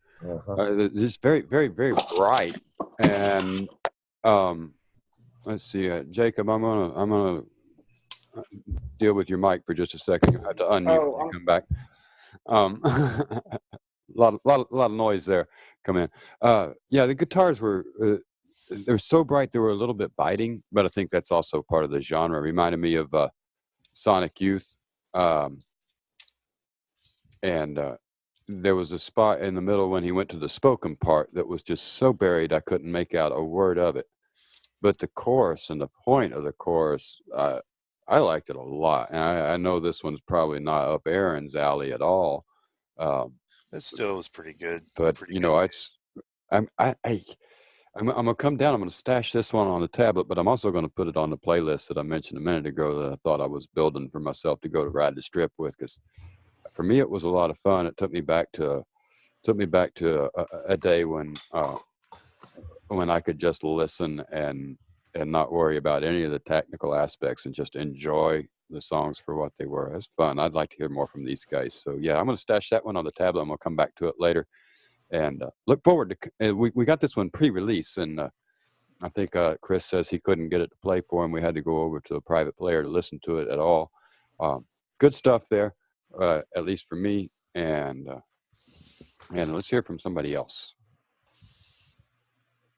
Speaker 1: Just very, very, very bright. And let's see, Jacob, I'm gonna deal with your mic for just a second. You have to unmute when you come back. A lot of noise there. Come in. Yeah, the guitars were. They're so bright they were a little bit biting, but I think that's also part of the genre. Reminded me of Sonic Youth, and there was a spot in the middle when he went to the spoken part that was just so buried I couldn't make out a word of it. But the chorus and the point of the chorus, I liked it a lot, and I know this one's probably not up Aaron's alley at all.
Speaker 5: It still was pretty good.
Speaker 1: But
Speaker 5: pretty
Speaker 1: you know,
Speaker 5: good.
Speaker 1: I'm gonna come down. I'm gonna stash this one on the tablet, but I'm also gonna put it on the playlist that I mentioned a minute ago that I thought I was building for myself to go to Ride the Strip with. Because for me, it was a lot of fun. It took me back to a day when I could just listen and not worry about any of the technical aspects and just enjoy the songs for what they were. It's fun. I'd like to hear more from these guys. So yeah, I'm gonna stash that one on the tablet. I'm gonna come back to it later. And look forward to. We got this one pre-release, and I think Chris says he couldn't get it to play for him. We had to go over to a private player to listen to it at all. Good stuff there, at least for me. And let's hear from somebody else.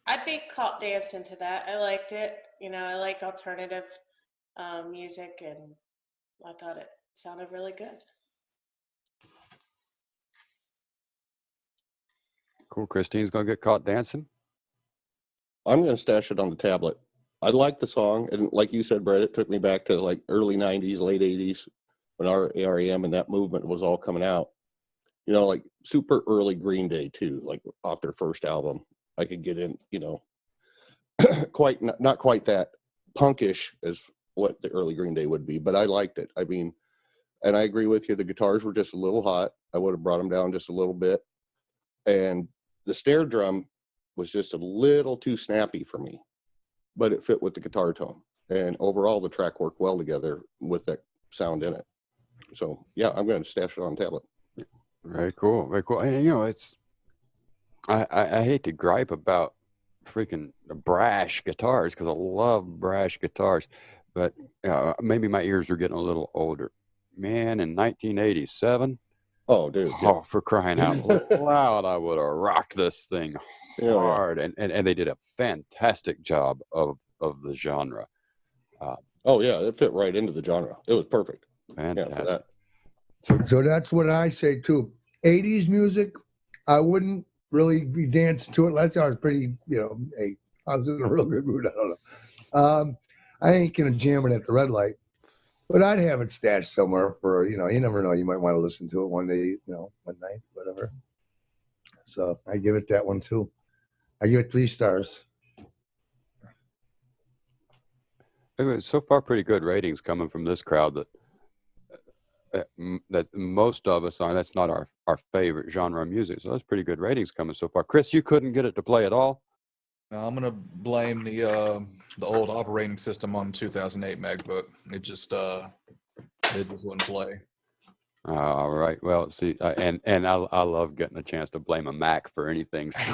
Speaker 2: I'd be caught dancing to that. I liked it. You know, I like alternative music, and I thought it sounded really good.
Speaker 1: Cool. Christine's gonna get caught dancing.
Speaker 3: I'm going to stash it on the tablet. I like the song, and like you said, Brett, it took me back to like early '90s, late '80s, when REM and that movement was all coming out. You know, like super early Green Day too, like off their first album. I could get in, you know, quite not quite that punkish as what the early Green Day would be, but I liked it. I mean, and I agree with you. The guitars were just a little hot. I would have brought them down just a little bit, and the snare drum was just a little too snappy for me, but it fit with the guitar tone. And overall, the track worked well together with that sound in it. So yeah, I'm going to stash it on tablet.
Speaker 1: Very cool. Very cool. And you know, it's I hate to gripe about freaking brash guitars because I love brash guitars, but maybe my ears are getting a little older. Man, in 1987.
Speaker 3: Oh, dude. Yeah.
Speaker 1: Oh, for crying out loud, I would have rocked this thing hard. And they did a fantastic job of the genre.
Speaker 3: Oh, yeah, it fit right into the genre. It was perfect.
Speaker 1: Fantastic.
Speaker 3: Yeah,
Speaker 6: So that's what I say too. 80s music, I wouldn't really be dancing to it unless I was pretty, you know, hey, I was in a real good mood. I don't know. I ain't gonna jam it at the red light. But I'd have it stashed somewhere for, you know, you never know. You might want to listen to it one day, you know, one night, whatever. So I give it that one too. I give it 3 stars.
Speaker 1: Anyway, so far, pretty good ratings coming from this crowd that most of us are. That's not our favorite genre of music. So that's pretty good ratings coming so far. Chris, you couldn't get it to play at all?
Speaker 4: Now, I'm gonna blame the old operating system on 2008 MacBook. It just wouldn't play.
Speaker 1: All right. Well, see, and I love getting a chance to blame a Mac for anything. So.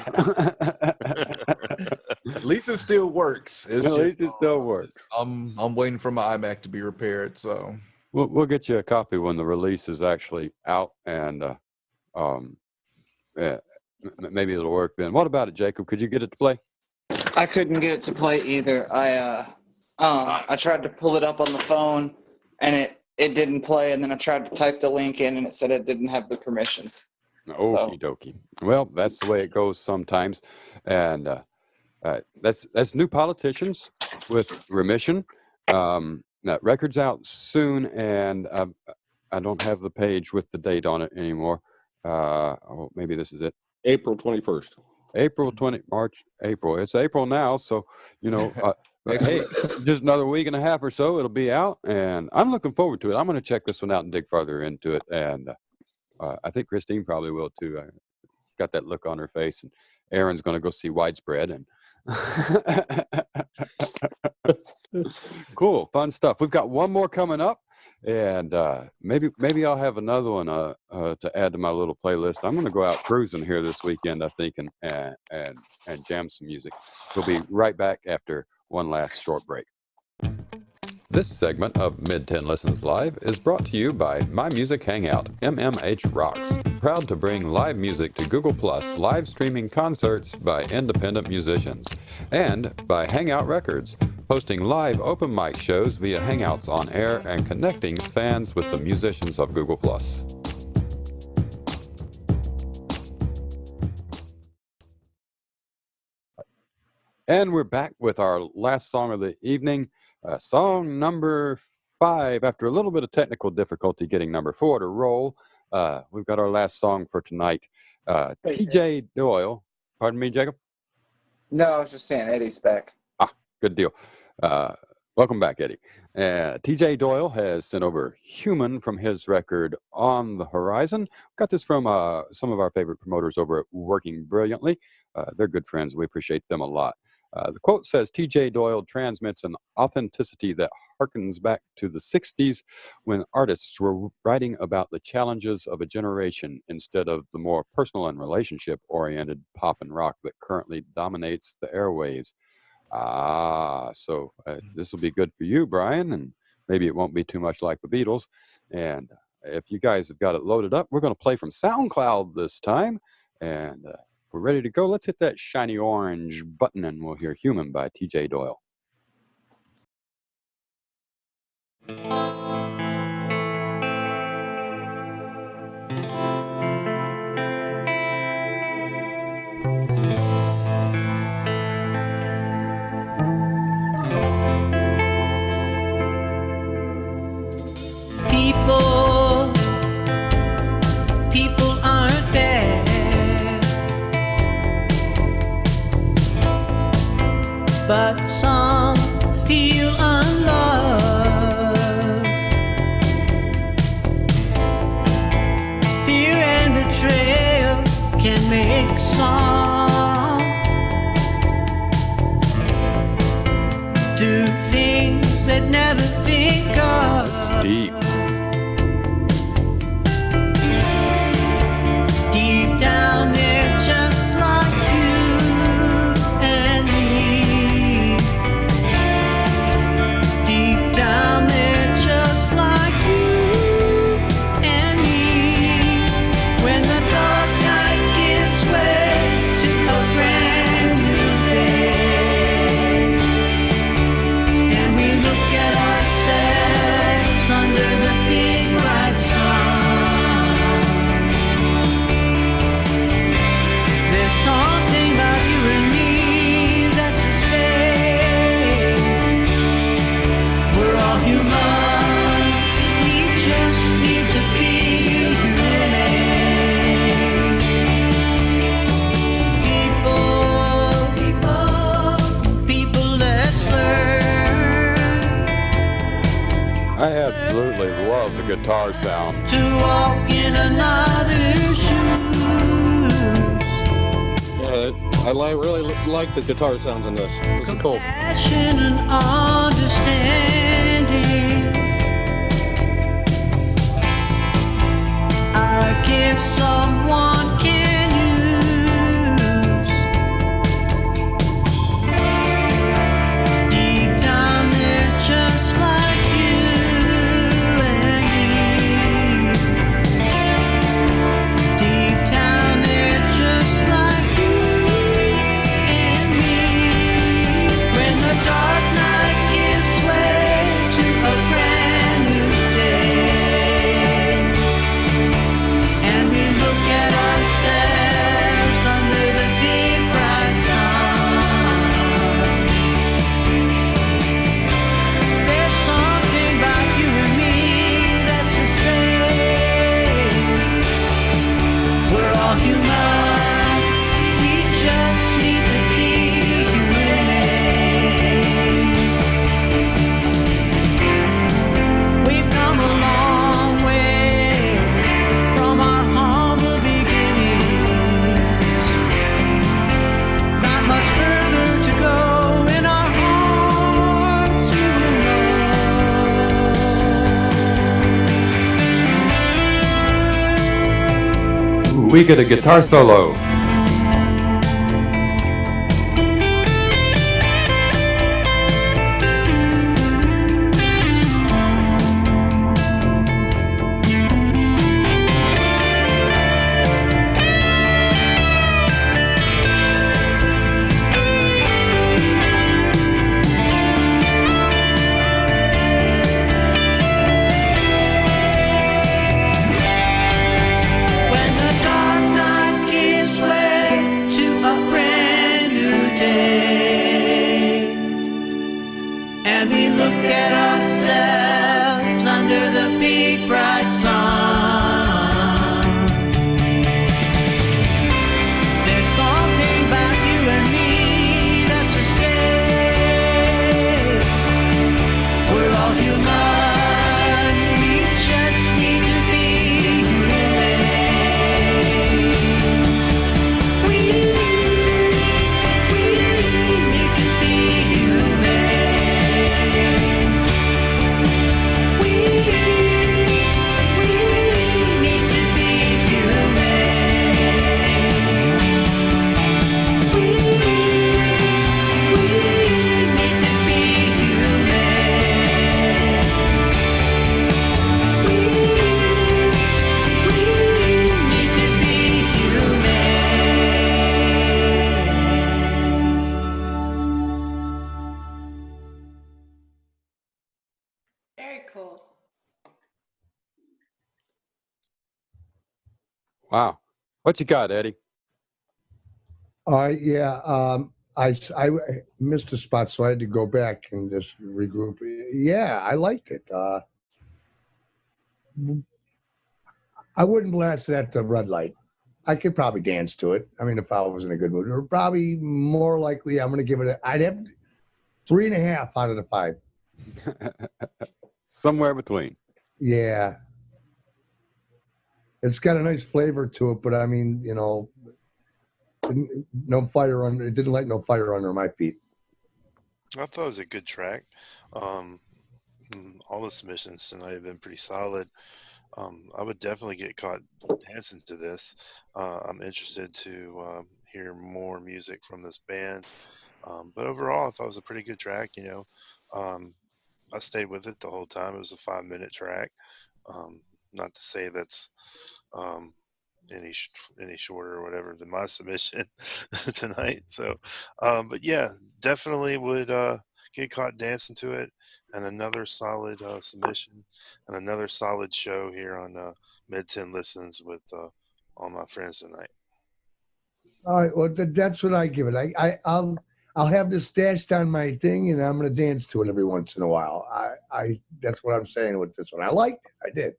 Speaker 4: At least it still works.
Speaker 1: At least it still works.
Speaker 4: I'm waiting for my iMac to be repaired. So
Speaker 1: we'll get you a copy when the release is actually out, and yeah, maybe it'll work then. What about it, Jacob? Could you get it to play?
Speaker 9: I couldn't get it to play either. I tried to pull it up on the phone, and it didn't play. And then I tried to type the link in, and it said it didn't have the permissions.
Speaker 1: Okie dokie. Well, that's the way it goes sometimes, and that's New Politicians with Remission. That record's out soon, and I don't have the page with the date on it anymore. Oh, maybe this is it.
Speaker 3: April 21st.
Speaker 1: April 20, March, April. It's April now, so hey, just another week and a half or so, it'll be out, and I'm looking forward to it. I'm going to check this one out and dig further into it, and I think Christine probably will too. She's got that look on her face, and Aaron's going to go see Widespread, and cool, fun stuff. We've got one more coming up, and maybe I'll have another one to add to my little playlist. I'm going to go out cruising here this weekend, I think, and jam some music. We'll be right back after one last short break. This segment of Mid-10 Listens Live is brought to you by My Music Hangout, MMH Rocks, proud to bring live music to Google Plus live streaming concerts by independent musicians, and by Hangout Records, hosting live open mic shows via Hangouts on air and connecting fans with the musicians of Google Plus. And we're back with our last song of the evening. Song number 5. After a little bit of technical difficulty getting number 4 to roll, we've got our last song for tonight. TJ Doyle. Pardon me, Jacob?
Speaker 9: No, I was just saying Eddie's back.
Speaker 1: Good deal. Welcome back, Eddie. TJ Doyle has sent over Human from his record On the Horizon. Got this from some of our favorite promoters over at Working Brilliantly. They're good friends. We appreciate them a lot. The quote says, TJ Doyle transmits an authenticity that harkens back to the 60s when artists were writing about the challenges of a generation instead of the more personal and relationship-oriented pop and rock that currently dominates the airwaves. So this will be good for you, Brian, and maybe it won't be too much like the Beatles. And if you guys have got it loaded up, we're going to play from SoundCloud this time. And we're ready to go. Let's hit that shiny orange button and we'll hear Human by TJ Doyle.
Speaker 7: People aren't bad, but some feel unloved. Fear and betrayal can make some do things that never think of.
Speaker 1: That's deep.
Speaker 7: Deep down they're just like you and me. Deep down they're just like you and me. When the dark night gives way to a brand new day, and we look at ourselves under the big bright sun, there's something about you and me that's the same. We're all human, we just need to be humane. People, let's learn
Speaker 1: I absolutely love the guitar sound.
Speaker 7: to walk in another's shoes.
Speaker 3: I really like the guitar sounds in this. This is cool.
Speaker 7: Passion and understanding. Our gift someone can use. Deep down they're just like you and me. Deep down they're just like you and me. When the dark night gives way to a brand new day, and we look at
Speaker 1: we get a guitar solo.
Speaker 7: When the dark night gives way to a brand new day, and we look at ourselves under the big bright sun, there's something about you and me that's the same. We're all human, we just need to be human. We need to be human. We need to be human. We need to be human. We need to be human.
Speaker 2: Very cool.
Speaker 1: Wow. What you got, Eddie?
Speaker 6: Yeah, I missed a spot, so I had to go back and just regroup. Yeah, I liked it. I wouldn't blast it at the red light. I could probably dance to it. I mean, if I was in a good mood, or probably more likely, I'm going to give it. I'd have 3.5 out of the 5.
Speaker 1: Somewhere between.
Speaker 6: Yeah, it's got a nice flavor to it, but I mean, you know, no fire under. It didn't light no fire under my feet.
Speaker 5: I thought it was a good track. All the submissions tonight have been pretty solid. I would definitely get caught dancing to this. I'm interested to hear more music from this band. But overall, I thought it was a pretty good track. You know, I stayed with it the whole time. It was a 5-minute track. Not to say that's any shorter or whatever than my submission tonight. So, but yeah, definitely would get caught dancing to it. And another solid submission and another solid show here on Tenn Listens with all my friends tonight.
Speaker 6: All right, well, that's what I give it. I'll have this stashed on my thing, and I'm going to dance to it every once in a while. I that's what I'm saying with this one. I liked it. I did.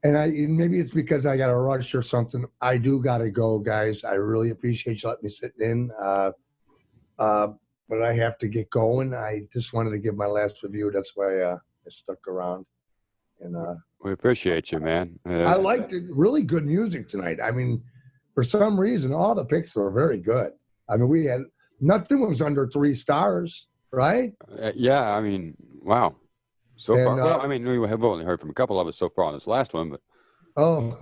Speaker 6: And maybe it's because I got a rush or something. I do got to go, guys. I really appreciate you letting me sit in. But I have to get going. I just wanted to give my last review. That's why I stuck around. And
Speaker 1: We appreciate you, man.
Speaker 6: I liked it. Really good music tonight. I mean, for some reason, all the picks were very good. I mean, we had nothing was under 3 stars, right?
Speaker 1: Yeah, I mean, wow. So
Speaker 6: And,
Speaker 1: far, well, I mean, we have only heard from a couple of us so far on this last one, but
Speaker 6: oh,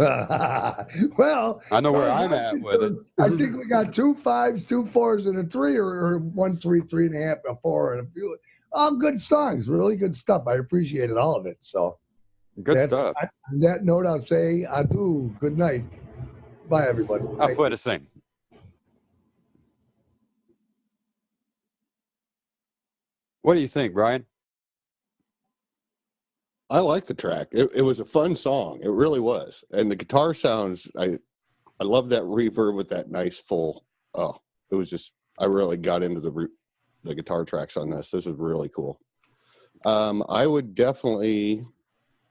Speaker 6: well.
Speaker 1: I know where I'm at with it.
Speaker 6: I think we got 2 5s, 2 4s, and a 3, or 1 3, 3.5, a 4, and a few. All good songs, really good stuff. I appreciated all of it. So
Speaker 1: Good stuff.
Speaker 6: On that note, I'll say adieu. Good night. Bye, everybody.
Speaker 1: Auf Wiedersehen. What do you think, Brian?
Speaker 3: I like the track. It was a fun song. It really was. And the guitar sounds, I love that reverb with that nice full. Oh, it was just, I really got into the guitar tracks on this. This was really cool. I would definitely,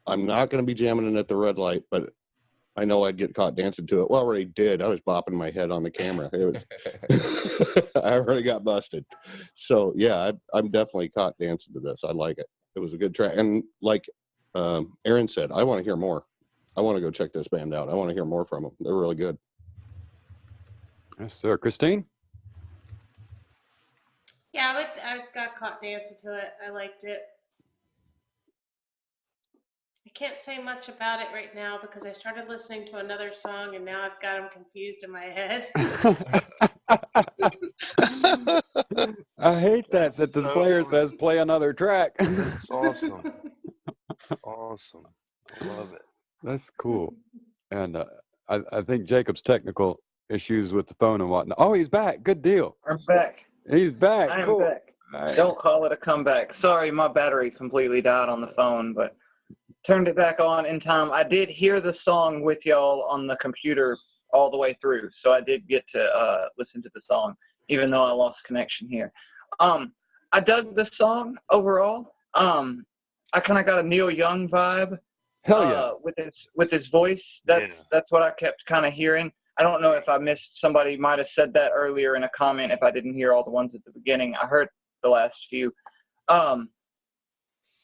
Speaker 3: I'm not going to be jamming it at the red light, but I know I'd get caught dancing to it. Well, I already did. I was bopping my head on the camera. It was, I already got busted. So yeah, I'm definitely caught dancing to this. I like it. It was a good track. And like Aaron said, I want to hear more. I want to go check this band out. I want to hear more from them. They're really good.
Speaker 1: Yes, sir. Christine?
Speaker 2: Yeah, I got caught dancing to it. I liked it. I can't say much about it right now because I started listening to another song and now I've got them confused in my head.
Speaker 1: I hate that the
Speaker 5: so
Speaker 1: player
Speaker 5: funny.
Speaker 1: says play another track.
Speaker 5: That's awesome. Awesome. I love it.
Speaker 1: That's cool. And I think Jacob's technical issues with the phone and whatnot. Oh, he's back. Good deal.
Speaker 8: I'm back.
Speaker 1: He's back.
Speaker 8: I am
Speaker 1: Cool.
Speaker 8: back.
Speaker 1: All right.
Speaker 8: Don't call it a comeback. Sorry, my battery completely died on the phone, but turned it back on in time. I did hear the song with y'all on the computer all the way through, so I did get to listen to the song, even though I lost connection here. I dug the song overall. I kind of got a Neil Young vibe.
Speaker 1: Hell yeah.
Speaker 8: With his voice. That's what I kept kind of hearing. I don't know if I missed, somebody might have said that earlier in a comment if I didn't hear all the ones at the beginning. I heard the last few.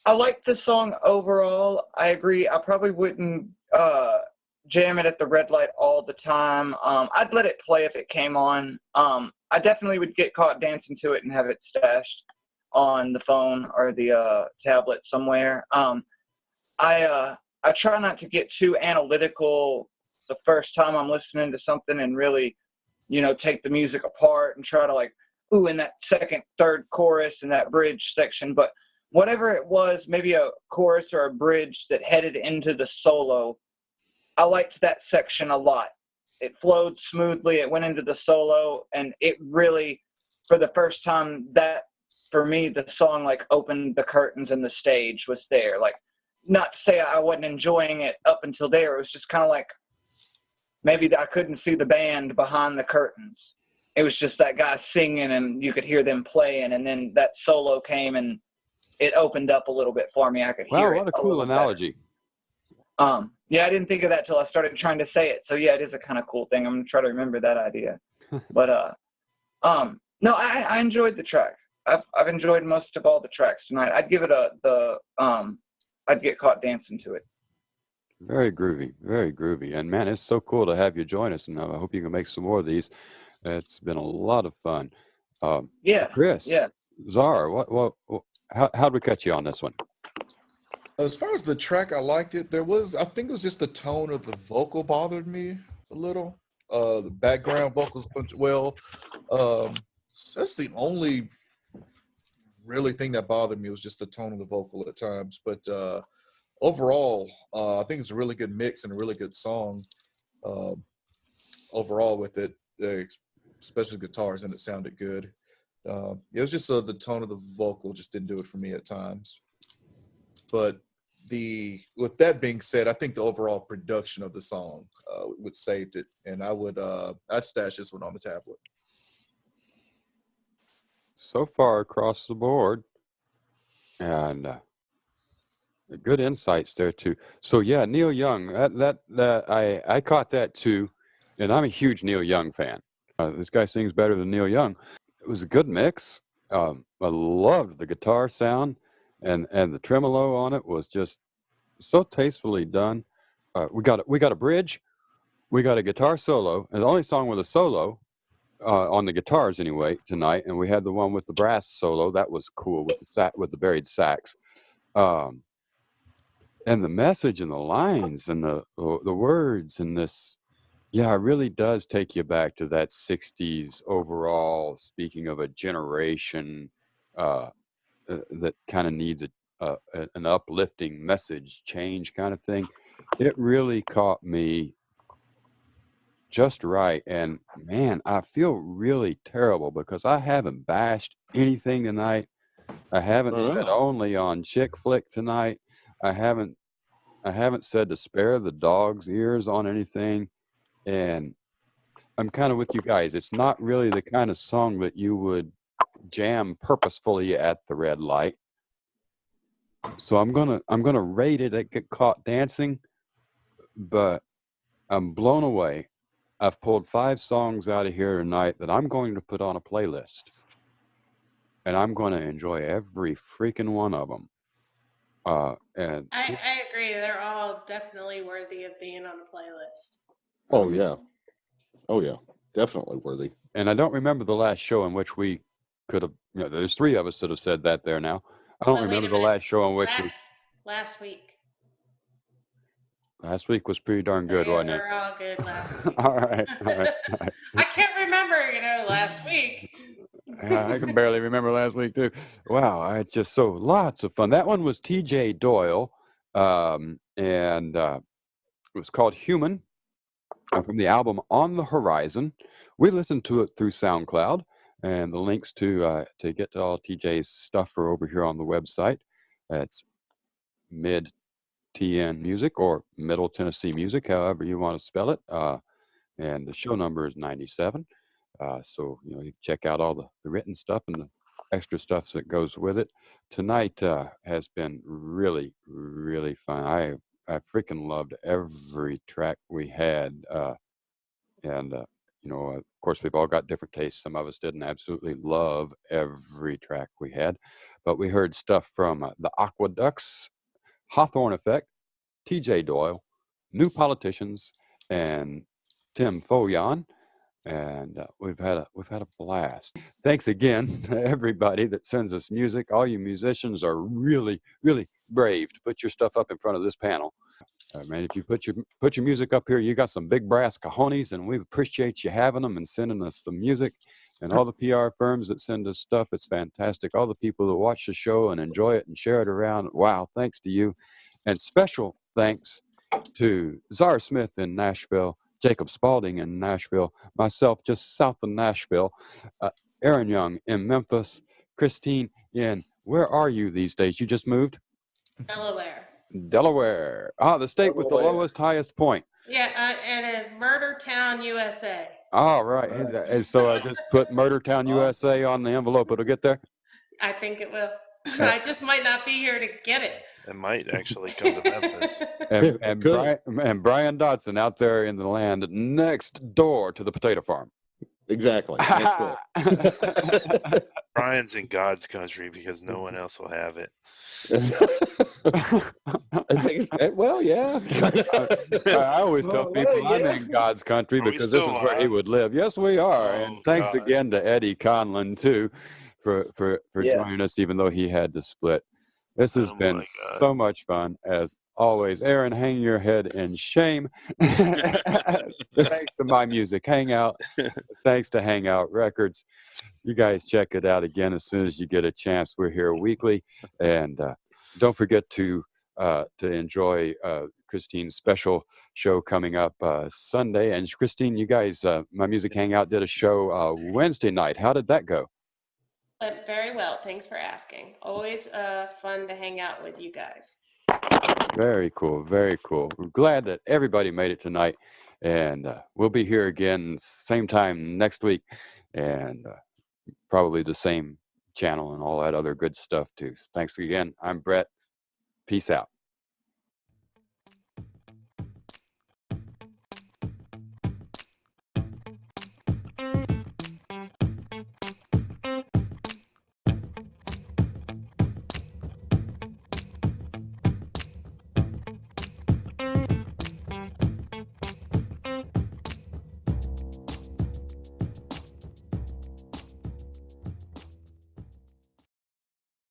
Speaker 8: I like the song overall. I agree. I probably wouldn't jam it at the red light all the time. I'd let it play if it came on. I definitely would get caught dancing to it and have it stashed on the phone or the tablet somewhere. I try not to get too analytical the first time I'm listening to something and really, take the music apart and try to in that second, third chorus and that bridge section. But whatever it was, maybe a chorus or a bridge that headed into the solo, I liked that section a lot. It flowed smoothly. It went into the solo, and it really, for the first time, that, for me, the song opened the curtains and the stage was there. Not to say I wasn't enjoying it up until there. It was just kind of maybe I couldn't see the band behind the curtains. It was just that guy singing and you could hear them playing, and then that solo came and it opened up a little bit for me. I could hear it.
Speaker 1: Wow, what a cool analogy.
Speaker 8: Yeah, I didn't think of that till I started trying to say it. So yeah, it is a kind of cool thing. I'm gonna try to remember that idea. But no, I enjoyed the track. I've enjoyed most of all the tracks tonight. I'd give it I'd get caught dancing to it.
Speaker 1: Very groovy, very groovy. And man, it's so cool to have you join us. And I hope you can make some more of these. It's been a lot of fun.
Speaker 8: Yeah.
Speaker 1: Chris.
Speaker 8: Yeah.
Speaker 1: Czar, how'd we catch you on this one?
Speaker 4: As far as the track, I liked it. I think it was just the tone of the vocal bothered me a little. The background vocals, that's the only really thing that bothered me was just the tone of the vocal at times. But overall, I think it's a really good mix and a really good song overall with it, especially guitars, and it sounded good. It was just the tone of the vocal just didn't do it for me at times. But with that being said, I think the overall production of the song would saved it, and I'd stash this one on the tablet.
Speaker 1: So far across the board, and good insights there too. So yeah, Neil Young, I caught that too, and I'm a huge Neil Young fan. This guy sings better than Neil Young. It was a good mix. I loved the guitar sound, and the tremolo on it was just so tastefully done. We got a bridge, we got a guitar solo, and the only song with a solo on the guitars anyway tonight, and we had the one with the brass solo. That was cool with the buried sax, and the message and the lines and the words and this. Yeah, it really does take you back to that 60s overall, speaking of a generation that kind of needs an uplifting message change kind of thing. It really caught me just right. And man, I feel really terrible because I haven't bashed anything tonight. I haven't said only on chick flick tonight. I haven't said to spare the dog's ears on anything. And I'm kind of with you guys. It's not really the kind of song that you would jam purposefully at the red light. So I'm gonna rate it at Get Caught Dancing, but I'm blown away. I've pulled 5 songs out of here tonight that I'm going to put on a playlist, and I'm going to enjoy every freaking one of them. And
Speaker 2: I agree. They're all definitely worthy of being on a playlist.
Speaker 3: Oh yeah, definitely worthy.
Speaker 1: And I don't remember the last show in which we could have. There's 3 of us that have said that there now. I don't remember the last show in which
Speaker 2: last week.
Speaker 1: Last week was pretty darn good,
Speaker 2: Yeah,
Speaker 1: wasn't it?
Speaker 2: we're all good last week.
Speaker 1: All right.
Speaker 2: I can't remember, last week.
Speaker 1: I can barely remember last week too. Wow, I had just so lots of fun. That one was T.J. Doyle, and it was called Human from the album On the Horizon. We listened to it through SoundCloud, and the links to get to all TJ's stuff are over here on the website. It's Mid TN Music or Middle Tennessee Music, however you want to spell it. And the show number is 97. So you can check out all the written stuff and the extra stuff that goes with it. Tonight has been really, really fun. I freaking loved every track we had. And of course, we've all got different tastes. Some of us didn't absolutely love every track we had, but we heard stuff from the Aquaducks, Hawthorne Effect, T.J. Doyle, New Politicians, and Tim Foljahn, and we've had a blast. Thanks again to everybody that sends us music. All you musicians are really, really brave to put your stuff up in front of this panel. Man, if you put your music up here, you got some big brass cojones, and we appreciate you having them and sending us the music. And all the PR firms that send us stuff, it's fantastic. All the people that watch the show and enjoy it and share it around, wow, thanks to you. And special thanks to Czar Smith in Nashville, Jacob Spalding in Nashville, myself just south of Nashville, Aaron Young in Memphis, Christine in, where are you these days? You just moved? Delaware. The state with the lowest, highest point.
Speaker 2: Yeah, in Murder Town, USA.
Speaker 1: All right. And so I just put Murder Town, USA on the envelope. It'll get there?
Speaker 2: I think it will. I just might not be here to get it.
Speaker 5: It might actually come to Memphis.
Speaker 1: And Brian Dodson out there in the land next door to the potato farm.
Speaker 3: Exactly.
Speaker 5: Brian's in God's country because no one else will have it.
Speaker 3: Well, yeah.
Speaker 1: I always tell people I'm in God's country because this is where he would live. Yes, we are. And thanks again to Eddie Conlon, too, for joining us, even though he had to split. This has been so much fun, as always. Aaron, hang your head in shame. Thanks to My Music Hangout. Thanks to Hangout Records. You guys check it out again as soon as you get a chance. We're here weekly. And don't forget to enjoy Christine's special show coming up Sunday. And Christine, you guys, My Music Hangout did a show Wednesday night. How did that go?
Speaker 2: Went very well. Thanks for asking. Always fun to hang out with you guys.
Speaker 1: Very cool. Very cool. We're glad that everybody made it tonight. And we'll be here again same time next week. And probably the same channel and all that other good stuff too. Thanks again. I'm Bret. Peace out.